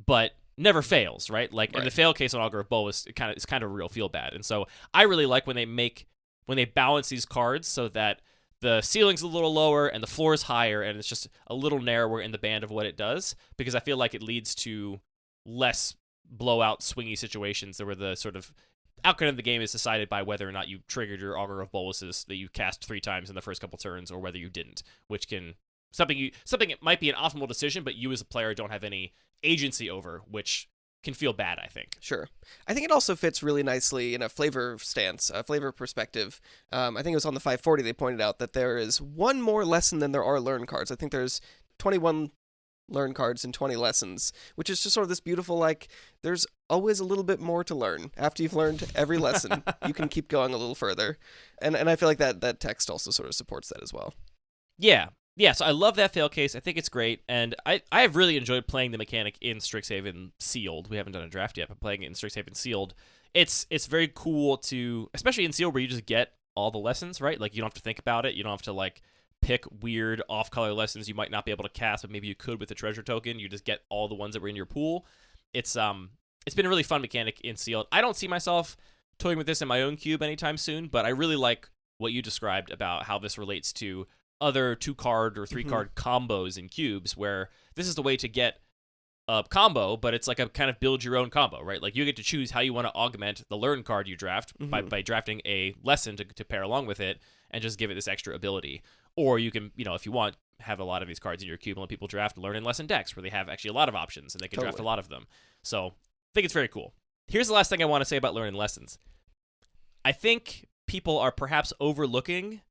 but never fails, right? Like in the fail case on Augur of Bolas, it's kind of a real feel bad. And so I really like when they balance these cards so that the ceiling's a little lower and the floor is higher, and it's just a little narrower in the band of what it does, because I feel like it leads to less blowout, swingy situations where the sort of outcome of the game is decided by whether or not you triggered your Augur of Bolas's that you cast 3 times in the first couple turns, or whether you didn't, which can something it might be an optimal decision, but you as a player don't have any agency over, which can feel bad, I think. Sure. I think it also fits really nicely in a flavor stance, a flavor perspective. I think it was on the 540 they pointed out that there is 1 more lesson than there are learn cards. I think there's 21 learn cards and 20 lessons, which is just sort of this beautiful, like, there's always a little bit more to learn. After you've learned every lesson, you can keep going a little further. And I feel like that text also sort of supports that as well. Yeah, so I love that fail case. I think it's great, and I have really enjoyed playing the mechanic in Strixhaven Sealed. We haven't done a draft yet, but playing it in Strixhaven Sealed, it's very cool to, especially in Sealed where you just get all the lessons, right? Like, you don't have to think about it. You don't have to, like, pick weird off-color lessons you might not be able to cast, but maybe you could with the treasure token. You just get all the ones that were in your pool. It's been a really fun mechanic in Sealed. I don't see myself toying with this in my own cube anytime soon, but I really like what you described about how this relates to other 2-card or 3-card combos in cubes, where this is the way to get a combo, but it's like a kind of build your own combo, right? Like, you get to choose how you want to augment the learn card you draft by drafting a lesson to pair along with it and just give it this extra ability. Or you can, if you want, have a lot of these cards in your cube and let people draft learn and lesson decks where they have actually a lot of options and they can draft a lot of them. So I think it's very cool. Here's the last thing I want to say about learn and lessons. I think people are perhaps overlooking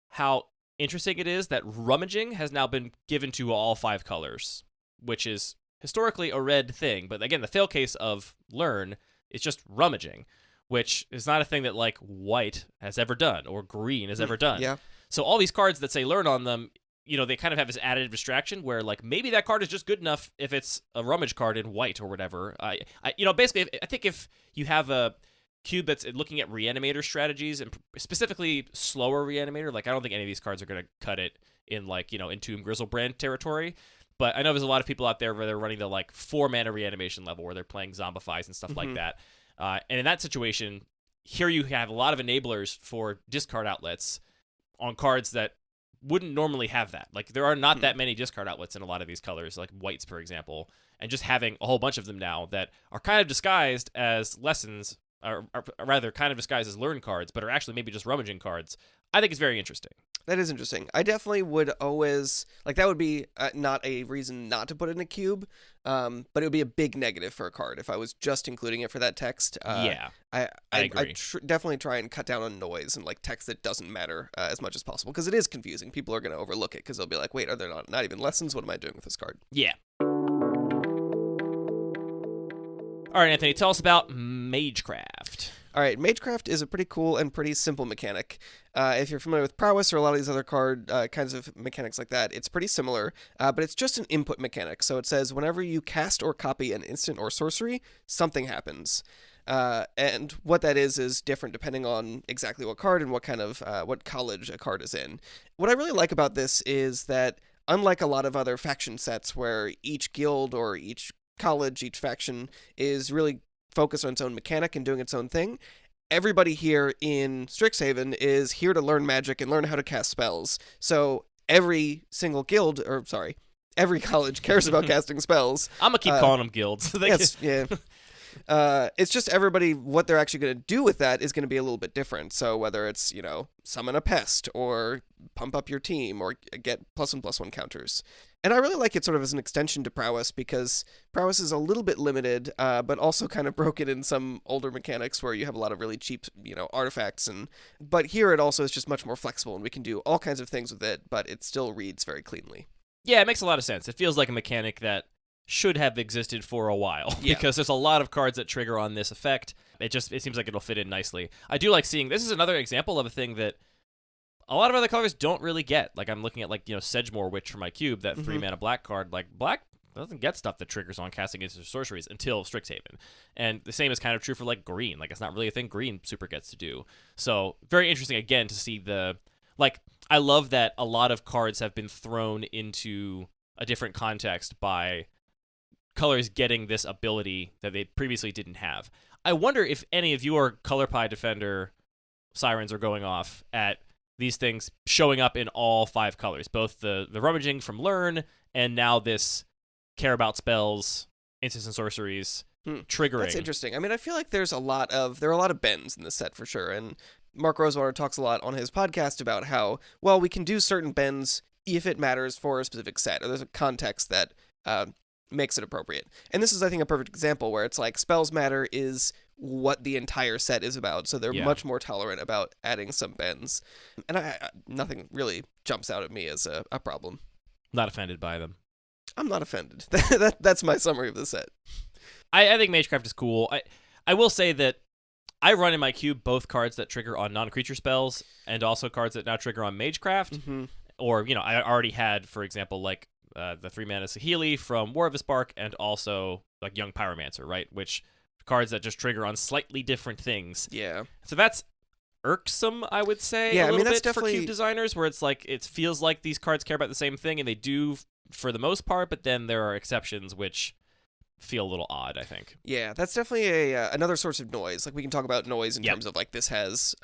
how interesting it is that rummaging has now been given to all 5 colors, which is historically a red thing. But again, the fail case of learn is just rummaging, which is not a thing that, like, white has ever done or green has ever done. Yeah. So all these cards that say learn on them, they kind of have this additive distraction where, like, maybe that card is just good enough if it's a rummage card in white or whatever. Basically, I think if you have a cube that's looking at reanimator strategies, and specifically slower reanimator, like, I don't think any of these cards are going to cut it in, like, Entomb Grizzlebrand territory. But I know there's a lot of people out there where they're running the, like, 4-mana reanimation level where they're playing Zombifies and stuff like that. And in that situation, here you have a lot of enablers for discard outlets on cards that wouldn't normally have that. Like, there are not that many discard outlets in a lot of these colors, like whites, for example. And just having a whole bunch of them now that are kind of disguised as lessons, or rather kind of disguised as learn cards, but are actually maybe just rummaging cards, I think is very interesting. That is interesting. I definitely would always, like, that would be not a reason not to put it in a cube, but it would be a big negative for a card if I was just including it for that text. I agree. Definitely try and cut down on noise and, like, text that doesn't matter as much as possible, because it is confusing. People are going to overlook it because they'll be like, wait, are there not even lessons? What am I doing with this card? Yeah. All right, Anthony, tell us about Magecraft. All right, Magecraft is a pretty cool and pretty simple mechanic. If you're familiar with Prowess or a lot of these other card kinds of mechanics like that, it's pretty similar, but it's just an input mechanic. So it says whenever you cast or copy an instant or sorcery, something happens. And what that is different depending on exactly what card and what kind of what college a card is in. What I really like about this is that, unlike a lot of other faction sets where each guild or each college, each faction is really focused on its own mechanic and doing its own thing, everybody here in Strixhaven is here to learn magic and learn how to cast spells. So every every college cares about casting spells. I'm gonna keep calling them guilds. Yes, yeah. It's just everybody, what they're actually going to do with that is going to be a little bit different. So whether it's, summon a pest or pump up your team or get +1/+1 counters. And I really like it sort of as an extension to prowess, because prowess is a little bit limited, but also kind of broken in some older mechanics where you have a lot of really cheap, artifacts. But here it also is just much more flexible, and we can do all kinds of things with it, but it still reads very cleanly. Yeah, it makes a lot of sense. It feels like a mechanic that should have existed for a while, because there's a lot of cards that trigger on this effect. It seems like it'll fit in nicely. I do like seeing, this is another example of a thing that a lot of other colors don't really get. Like, I'm looking at, Sedgemoor Witch for my cube, that 3-mana black card. Like, black doesn't get stuff that triggers on casting into sorceries until Strixhaven. And the same is kind of true for, green. Like, it's not really a thing green super gets to do. So, very interesting, again, to see I love that a lot of cards have been thrown into a different context by colors getting this ability that they previously didn't have. I wonder if any of your Color Pie Defender sirens are going off at these things showing up in all 5 colors, both the rummaging from Learn and now this care about spells, instants and sorceries triggering. That's interesting. I mean, I feel like there are a lot of bends in this set for sure, and Mark Rosewater talks a lot on his podcast about how, well, we can do certain bends if it matters for a specific set, or there's a context that makes it appropriate. And this is, I think, a perfect example where it's like spells matter is what the entire set is about, so they're much more tolerant about adding some bends. And nothing really jumps out at me as a problem. Not offended by them. I'm not offended. That's my summary of the set. I think Magecraft is cool. I will say that I run in my cube both cards that trigger on non-creature spells and also cards that now trigger on Magecraft. Mm-hmm. Or, I already had, for example, the 3-mana Saheeli from War of the Spark, and also Young Pyromancer, right? Which cards that just trigger on slightly different things. Yeah. So that's irksome, I would say. Yeah, a little that's bit definitely for cube designers, where it's it feels like these cards care about the same thing, and they do for the most part. But then there are exceptions which feel a little odd, I think. Yeah, that's definitely another source of noise. We can talk about noise in terms of this has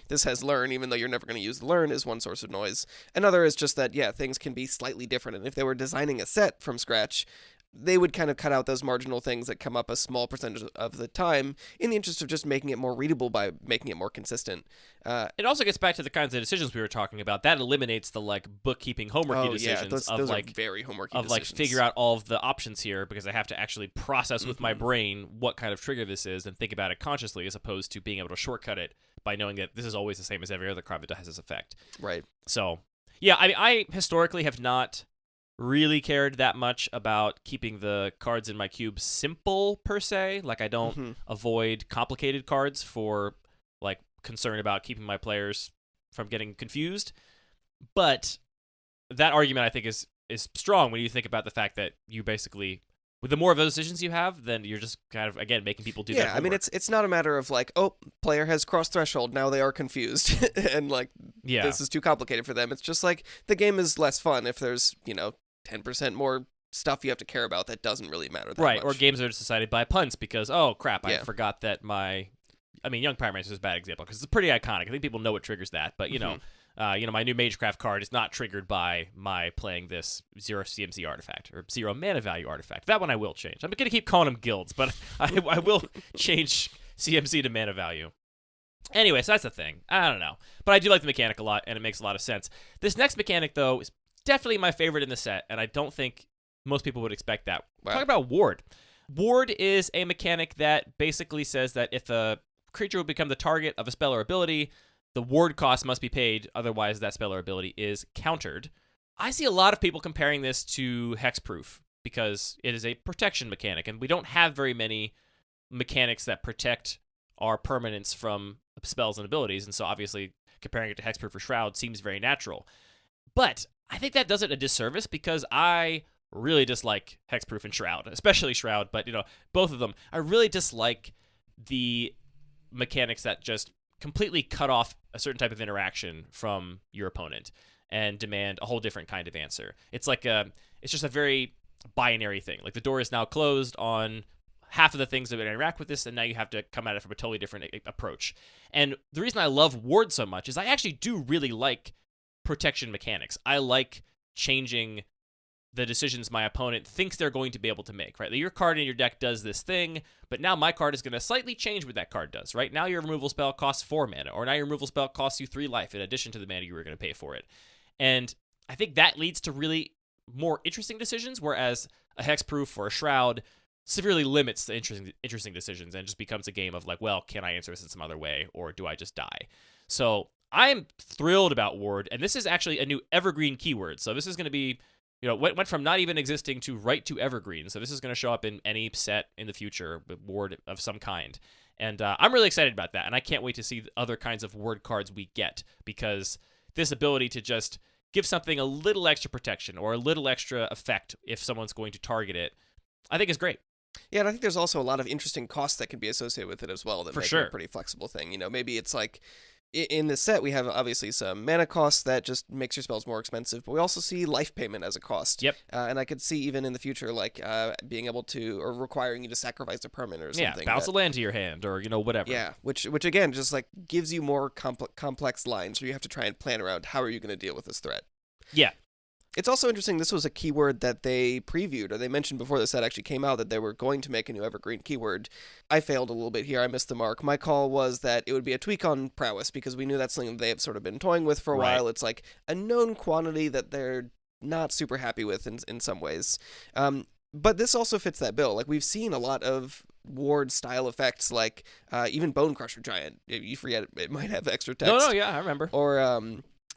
this has Learn, even though you're never going to use Learn, is one source of noise. Another is just that, things can be slightly different. And if they were designing a set from scratch, they would kind of cut out those marginal things that come up a small percentage of the time in the interest of just making it more readable by making it more consistent. It also gets back to the kinds of decisions we were talking about. That eliminates the bookkeeping homeworky decisions those are very homeworky decisions. Figure out all of the options here, because I have to actually process with my brain what kind of trigger this is and think about it consciously, as opposed to being able to shortcut it by knowing that this is always the same as every other card that has this effect. Right. So, yeah, I historically have not really cared that much about keeping the cards in my cube simple, per se. I don't avoid complicated cards for, concern about keeping my players from getting confused. But that argument, I think, is strong when you think about the fact that you basically, with the more of those decisions you have, then you're just kind of, again, making people do that homework. I mean, it's not a matter of player has crossed threshold, now they are confused, and this is too complicated for them. It's just the game is less fun if there's, 10% more stuff you have to care about that doesn't really matter that much. Or games are just decided by punts because, oh, crap, I forgot that Young Pyromancer is a bad example because it's pretty iconic. I think people know what triggers that, but, my new Magecraft card is not triggered by my playing this 0 CMC artifact or 0 mana value artifact. That one I will change. I'm going to keep calling them guilds, but I will change CMC to mana value. Anyway, so that's the thing. I don't know. But I do like the mechanic a lot, and it makes a lot of sense. This next mechanic, though, is definitely my favorite in the set, and I don't think most people would expect that. Wow. Talk about Ward. Ward is a mechanic that basically says that if a creature will become the target of a spell or ability, the ward cost must be paid, otherwise that spell or ability is countered. I see a lot of people comparing this to Hexproof because it is a protection mechanic, and we don't have very many mechanics that protect our permanents from spells and abilities, and so obviously comparing it to Hexproof or Shroud seems very natural. But I think that does it a disservice because I really dislike Hexproof and Shroud, especially Shroud, but both of them. I really dislike the mechanics that just completely cut off a certain type of interaction from your opponent and demand a whole different kind of answer. It's it's just a very binary thing. The door is now closed on half of the things that would interact with this, and now you have to come at it from a totally different approach. And the reason I love Ward so much is I actually do really like protection mechanics. I like changing the decisions my opponent thinks they're going to be able to make, right? Your card in your deck does this thing, but now my card is going to slightly change what that card does, right? Now your removal spell costs 4 mana, or now your removal spell costs you 3 life in addition to the mana you were going to pay for it. And I think that leads to really more interesting decisions, whereas a Hexproof or a Shroud severely limits the interesting decisions and just becomes a game of like, well, can I answer this in some other way, or do I just die? So I am thrilled about Ward, and this is actually a new evergreen keyword. So this is going to be, went from not even existing to right to evergreen. So this is going to show up in any set in the future with Ward of some kind. And I'm really excited about that, and I can't wait to see the other kinds of Ward cards we get, because this ability to just give something a little extra protection or a little extra effect if someone's going to target it, I think is great. Yeah, and I think there's also a lot of interesting costs that can be associated with it as well that For make sure. it a pretty flexible thing. Maybe it's like in this set we have obviously some mana costs that just makes your spells more expensive, but we also see life payment as a cost. Yep. And I could see even in the future like being able to, or requiring you to sacrifice a permanent or something. Yeah, bounce a land to your hand or whatever. Yeah, which again just like gives you more complex lines where you have to try and plan around how are you going to deal with this threat. Yeah. It's also interesting, this was a keyword that they previewed, or they mentioned before the set actually came out that they were going to make a new evergreen keyword. I failed a little bit here, I missed the mark. My call was that it would be a tweak on prowess, because we knew that's something that they've sort of been toying with for a while. It's like a known quantity that they're not super happy with in some ways. But this also fits that bill. Like, we've seen a lot of Ward-style effects, like even Bone Crusher Giant. You forget it might have extra text. No, yeah, I remember. Or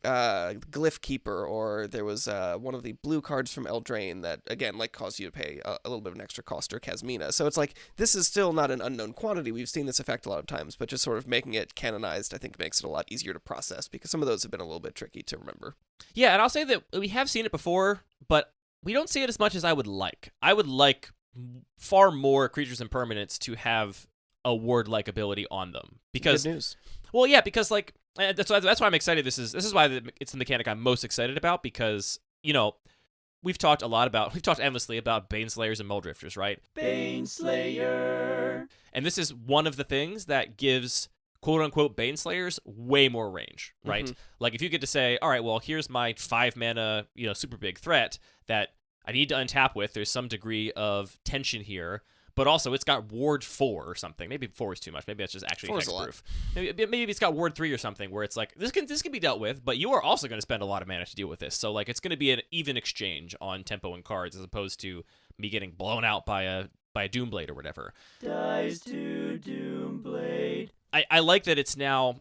Glyph Keeper, or there was one of the blue cards from Eldraine that again like caused you to pay a little bit of an extra cost, or Kasmina. So it's like this is still not an unknown quantity. We've seen this effect a lot of times, but just sort of making it canonized I think makes it a lot easier to process, because some of those have been a little bit tricky to remember. Yeah, and I'll say that we have seen it before, but we don't see it as much as I would like. I would like far more creatures and permanents to have a Ward-like ability on them, because good news. Well, yeah, because like that's why I'm excited. This is why it's the mechanic I'm most excited about, because we've talked endlessly about Baneslayers and Muldrifters, right? Baneslayer. And this is one of the things that gives quote unquote Baneslayers way more range, right? Mm-hmm. Like if you get to say, all right, well, here's my 5 mana, super big threat that I need to untap with. There's some degree of tension here. But also, it's got Ward 4 or something. Maybe 4 is too much. Maybe that's just actually hexproof. Maybe it's got Ward 3 or something, where it's like, this can be dealt with, but you are also going to spend a lot of mana to deal with this. So, like, it's going to be an even exchange on tempo and cards, as opposed to me getting blown out by a Doomblade or whatever. Dies to Doomblade. I like that it's now...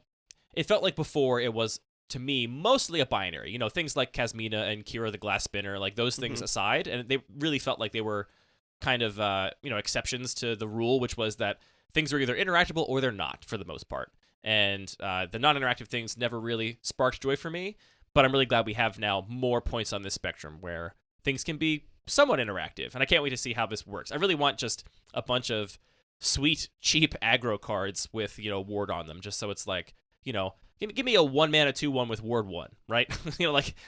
It felt like before it was, to me, mostly a binary. Things like Kasmina and Kira the Glass Spinner, like those things aside, and they really felt like they were kind of exceptions to the rule, which was that things are either interactable or they're not for the most part. And the non-interactive things never really sparked joy for me, but I'm really glad we have now more points on this spectrum where things can be somewhat interactive, and I can't wait to see how this works. I really want just a bunch of sweet, cheap aggro cards with, Ward on them, just so it's like, give me a 1-mana 2/1 with Ward 1, right?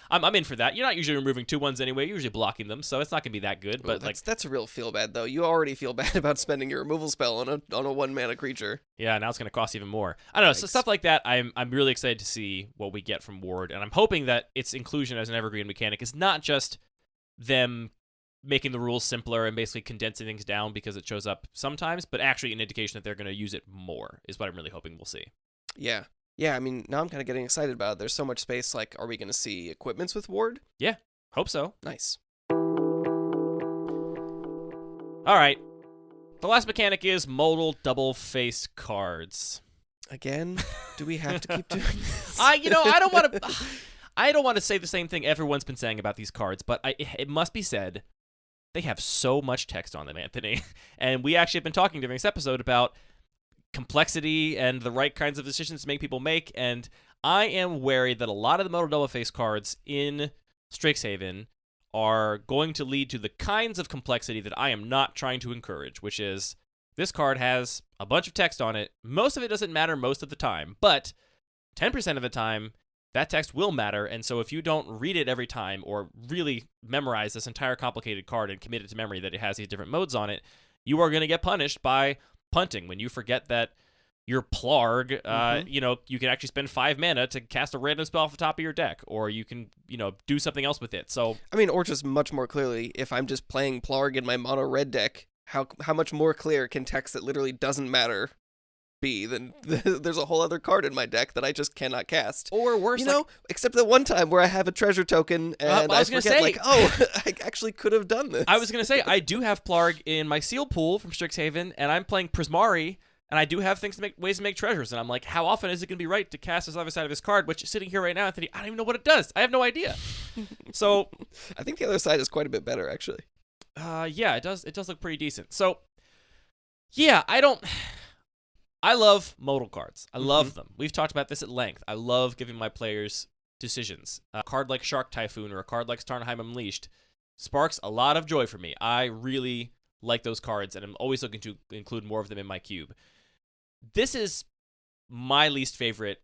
I'm in for that. You're not usually removing 2/1s anyway. You're usually blocking them, so it's not gonna be that good. But that's a real feel bad though. You already feel bad about spending your removal spell on a 1-mana creature. Yeah, now it's gonna cost even more. I don't know. Yikes. So stuff like that, I'm really excited to see what we get from Ward, and I'm hoping that its inclusion as an evergreen mechanic is not just them making the rules simpler and basically condensing things down because it shows up sometimes, but actually an indication that they're gonna use it more is what I'm really hoping we'll see. Yeah. Yeah, I mean, now I'm kind of getting excited about it. There's so much space. Like, are we going to see equipments with Ward? Yeah, hope so. Nice. All right. The last mechanic is modal double-face cards. Again? Do we have to keep doing this? I don't want to say the same thing everyone's been saying about these cards, but it must be said, they have so much text on them, Anthony. And we actually have been talking during this episode about complexity and the right kinds of decisions to make people make, and I am worried that a lot of the modal double face cards in Strixhaven are going to lead to the kinds of complexity that I am not trying to encourage, which is this card has a bunch of text on it. Most of it doesn't matter most of the time, but 10% of the time that text will matter, and so if you don't read it every time or really memorize this entire complicated card and commit it to memory that it has these different modes on it, you are going to get punished by punting when you forget that your Plarg, Mhm. you can actually spend 5 mana to cast a random spell off the top of your deck, or you can, do something else with it. So, I mean, or just much more clearly, if I'm just playing Plarg in my mono red deck, how much more clear can text that literally doesn't matter be than there's a whole other card in my deck that I just cannot cast. or worse, Except the one time where I have a treasure token and I I was gonna forget, say- like, oh, I actually could have done this. I was going to say, I do have Plarg in my seal pool from Strixhaven, and I'm playing Prismari, and I do have ways to make treasures, and I'm like, how often is it going to be right to cast this other side of his card, which is sitting here right now, Anthony, I don't even know what it does. I have no idea. So, I think the other side is quite a bit better, actually. yeah, it does look pretty decent. So, yeah, I love modal cards. I love them. We've talked about this at length. I love giving my players decisions. A card like Shark Typhoon or a card like Starnheim Unleashed sparks a lot of joy for me. I really like those cards, and I'm always looking to include more of them in my cube. This is my least favorite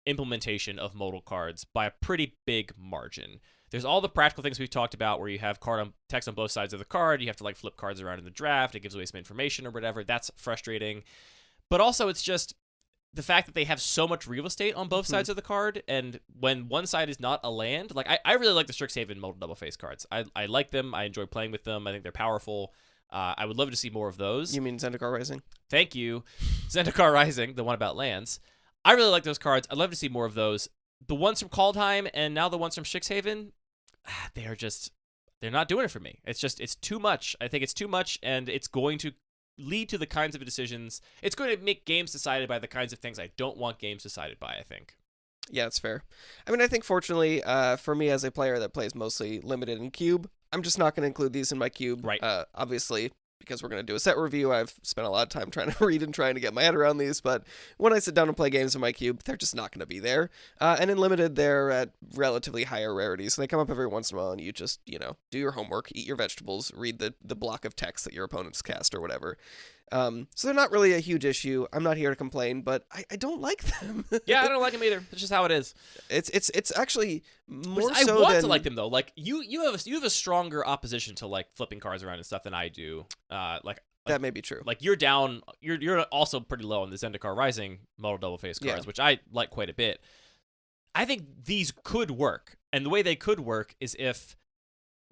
implementation of modal cards by a pretty big margin. There's all the practical things we've talked about where you have text on both sides of the card. You have to flip cards around in the draft. It gives away some information or whatever. That's frustrating. But also it's just the fact that they have so much real estate on both sides of the card, and when one side is not a land, I really like the Strixhaven modal double face cards. I like them. I enjoy playing with them. I think they're powerful. I would love to see more of those. You mean Zendikar Rising? Thank you. Zendikar Rising, the one about lands. I really like those cards. I'd love to see more of those. The ones from Kaldheim and now the ones from Strixhaven, they're not doing it for me. It's too much. I think it's too much, and it's going to lead to the kinds of decisions. It's going to make games decided by the kinds of things I don't want games decided by, I think. Yeah, that's fair. I mean, I think fortunately for me as a player that plays mostly limited in cube, I'm just not going to include these in my cube. Right. Obviously, because we're going to do a set review, I've spent a lot of time trying to read and trying to get my head around these, but when I sit down and play games in my cube, they're just not going to be there. And in limited, they're at relatively higher rarities, so they come up every once in a while, and you just, do your homework, eat your vegetables, read the block of text that your opponents cast or whatever. So they're not really a huge issue. I'm not here to complain, but I don't like them. Yeah, I don't like them either. It's just how it is. It's actually more I so want than... to like them though. Like you have a stronger opposition to flipping cards around and stuff than I do. That may be true. You're down. You're also pretty low on the Zendikar Rising modal double face cards, which I like quite a bit. I think these could work, and the way they could work is if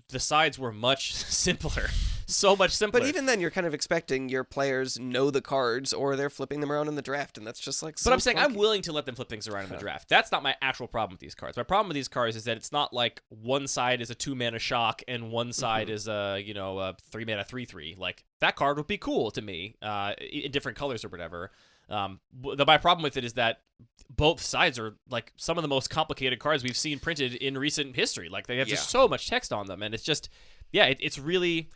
the sides were much simpler. So much simpler. But even then, you're kind of expecting your players know the cards, or they're flipping them around in the draft, and that's just But so I'm saying I'm clunky. willing to let them flip things around in the draft. That's not my actual problem with these cards. My problem with these cards is that it's not like one side is a 2-mana shock and one side is a 3-mana 3/3. Like that card would be cool to me, in different colors or whatever. My problem with it is that both sides are like some of the most complicated cards we've seen printed in recent history. Like they have just so much text on them, and it's just it's really.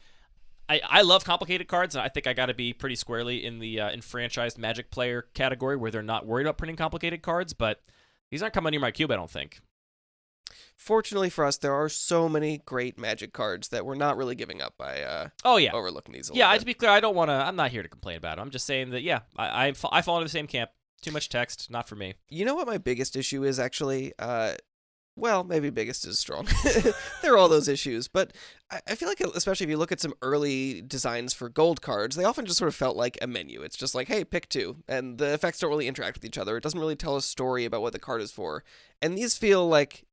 I love complicated cards, and I think I got to be pretty squarely in the enfranchised Magic player category where they're not worried about printing complicated cards, but these aren't coming near my cube, I don't think. Fortunately for us, there are so many great Magic cards that we're not really giving up by overlooking these a little bit. To be clear, I'm not here to complain about it. I'm just saying that, I fall into the same camp. Too much text, not for me. You know what my biggest issue is, actually? Well, maybe biggest is strong. There are all those issues, but I feel like, especially if you look at some early designs for gold cards, they often just sort of felt like a menu. It's just like, hey, pick two, and the effects don't really interact with each other. It doesn't really tell a story about what the card is for, and these feel like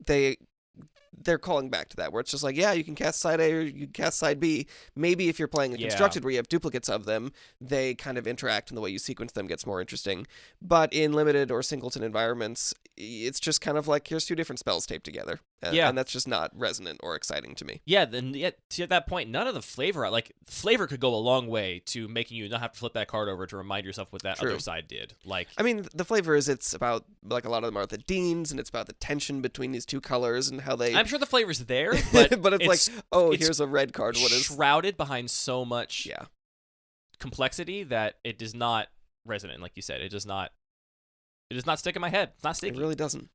they're calling back to that, where it's just like, yeah, you can cast side A or you can cast side B. Maybe if you're playing a constructed where you have duplicates of them, they kind of interact, and the way you sequence them gets more interesting. But in limited or singleton environments, it's just kind of like, here's two different spells taped together. And that's just not resonant or exciting to me. Yeah, then to that point, none of the flavor, flavor could go a long way to making you not have to flip that card over to remind yourself what that other side did. I mean, the flavor is it's about, like, a lot of them are the deans, and it's about the tension between these two colors and how they... I'm sure the flavor's there, but, but it's like, oh, here's a red card. What is shrouded behind so much complexity that it does not resonate. Like you said, it does not stick in my head. It's not sticky. It really doesn't.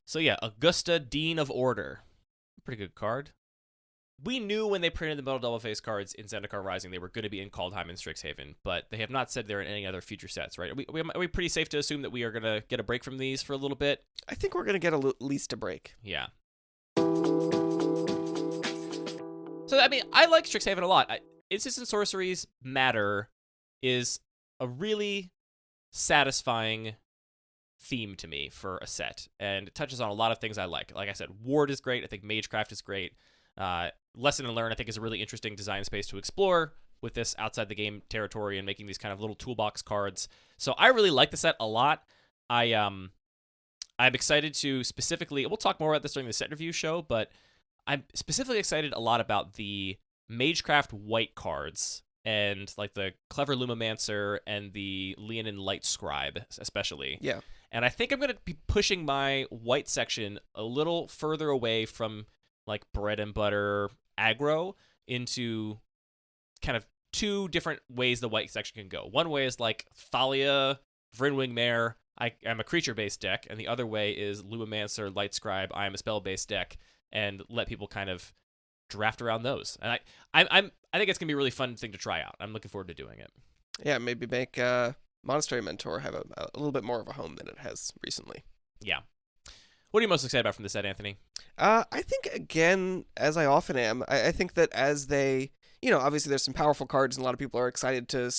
So yeah, Augusta, Dean of Order. Pretty good card. We knew when they printed the metal double face cards in Zendikar Rising they were going to be in Kaldheim and Strixhaven, but they have not said they're in any other future sets, right? Are we pretty safe to assume that we are going to get a break from these for a little bit? I think we're going to get at least a break. Yeah. So, I mean, I like Strixhaven a lot. Instants and Sorceries Matter is a really satisfying theme to me for a set, and it touches on a lot of things I like. Like I said, Ward is great. I think Magecraft is great. Lesson and Learn, I think, is a really interesting design space to explore with this outside the game territory and making these kind of little toolbox cards. So I really like the set a lot. I'm excited to specifically, we'll talk more about this during the set review show, but I'm specifically excited a lot about the Magecraft white cards and like the Clever Lumimancer and the Leonin Light Scribe, especially. Yeah. And I think I'm going to be pushing my white section a little further away from like bread and butter aggro into kind of two different ways the white section can go. One way is like Thalia, Vrinwing Mare, I'm a creature-based deck, and the other way is Lumimancer, Light Scribe, I am a spell-based deck, and let people kind of draft around those. And I think it's gonna be a really fun thing to try out. I'm looking forward to doing it. Yeah, maybe make Monastery Mentor have a little bit more of a home than it has recently. Yeah. What are you most excited about from this set, Anthony? I think, again, as I often am, I think that as they, obviously there's some powerful cards, and a lot of people are excited to,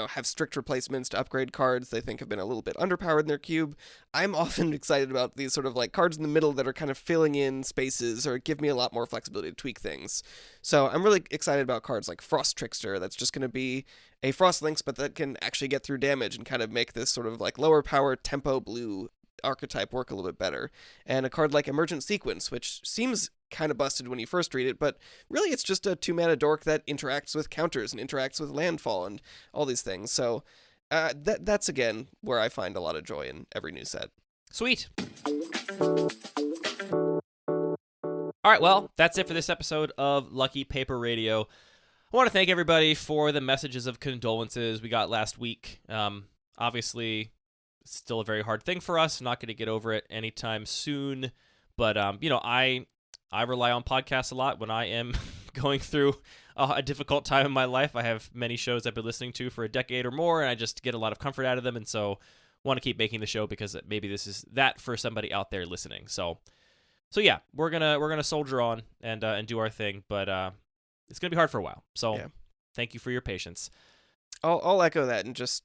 have strict replacements to upgrade cards they think have been a little bit underpowered in their cube. I'm often excited about these sort of like cards in the middle that are kind of filling in spaces or give me a lot more flexibility to tweak things. So I'm really excited about cards like Frost Trickster, that's just going to be a Frost Lynx, but that can actually get through damage and kind of make this sort of like lower power tempo blue archetype work a little bit better. And a card like Emergent Sequence, which seems kind of busted when you first read it, but really it's just a 2-mana dork that interacts with counters and interacts with landfall and all these things. So that's again where I find a lot of joy in every new set. Sweet. All right, well, that's it for this episode of Lucky Paper Radio. I want to thank everybody for the messages of condolences we got last week. Obviously, it's still a very hard thing for us. Not going to get over it anytime soon. But, I rely on podcasts a lot when I am going through a difficult time in my life. I have many shows I've been listening to for a decade or more, and I just get a lot of comfort out of them. And so want to keep making the show because maybe this is that for somebody out there listening. So yeah, we're gonna soldier on and do our thing. But it's gonna be hard for a while. So yeah. Thank you for your patience. I'll echo that, and just,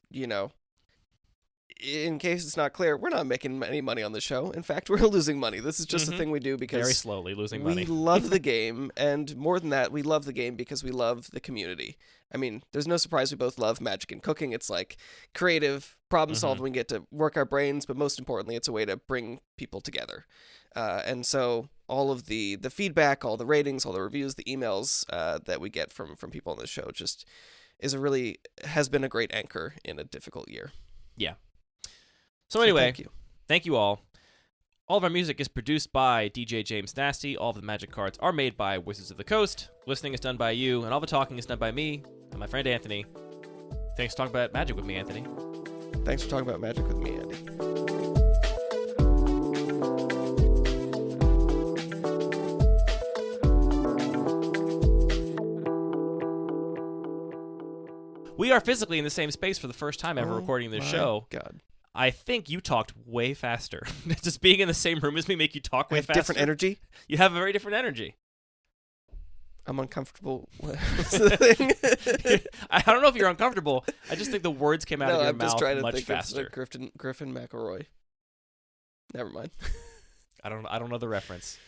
in case it's not clear, we're not making any money on the show. In fact, we're losing money. This is just a thing we do because very slowly losing money. We love the game, and more than that, we love the game because we love the community. I mean, there's no surprise we both love magic and cooking. It's like creative problem solving. We get to work our brains, but most importantly, it's a way to bring people together. And so all of the feedback, all the ratings, all the reviews, the emails that we get from people on the show just has been a great anchor in a difficult year. Yeah. So anyway, thank you. Thank you all. All of our music is produced by DJ James Nasty. All of the magic cards are made by Wizards of the Coast. Listening is done by you, and all the talking is done by me and my friend Anthony. Thanks for talking about magic with me, Anthony. Thanks for talking about magic with me, Andy. We are physically in the same space for the first time ever recording this show. God. I think you talked way faster. Just being in the same room as me make you talk way faster. Different energy? You have a very different energy. I'm uncomfortable. I don't know if you're uncomfortable. I just think the words came out of your mouth much faster. It's like Griffin McElroy. Never mind. I don't know the reference.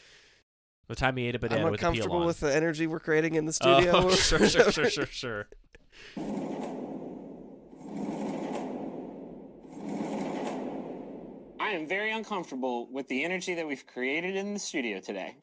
The time he ate a banana with a peel on. I'm uncomfortable with the energy we're creating in the studio. Oh, sure. I am very uncomfortable with the energy that we've created in the studio today.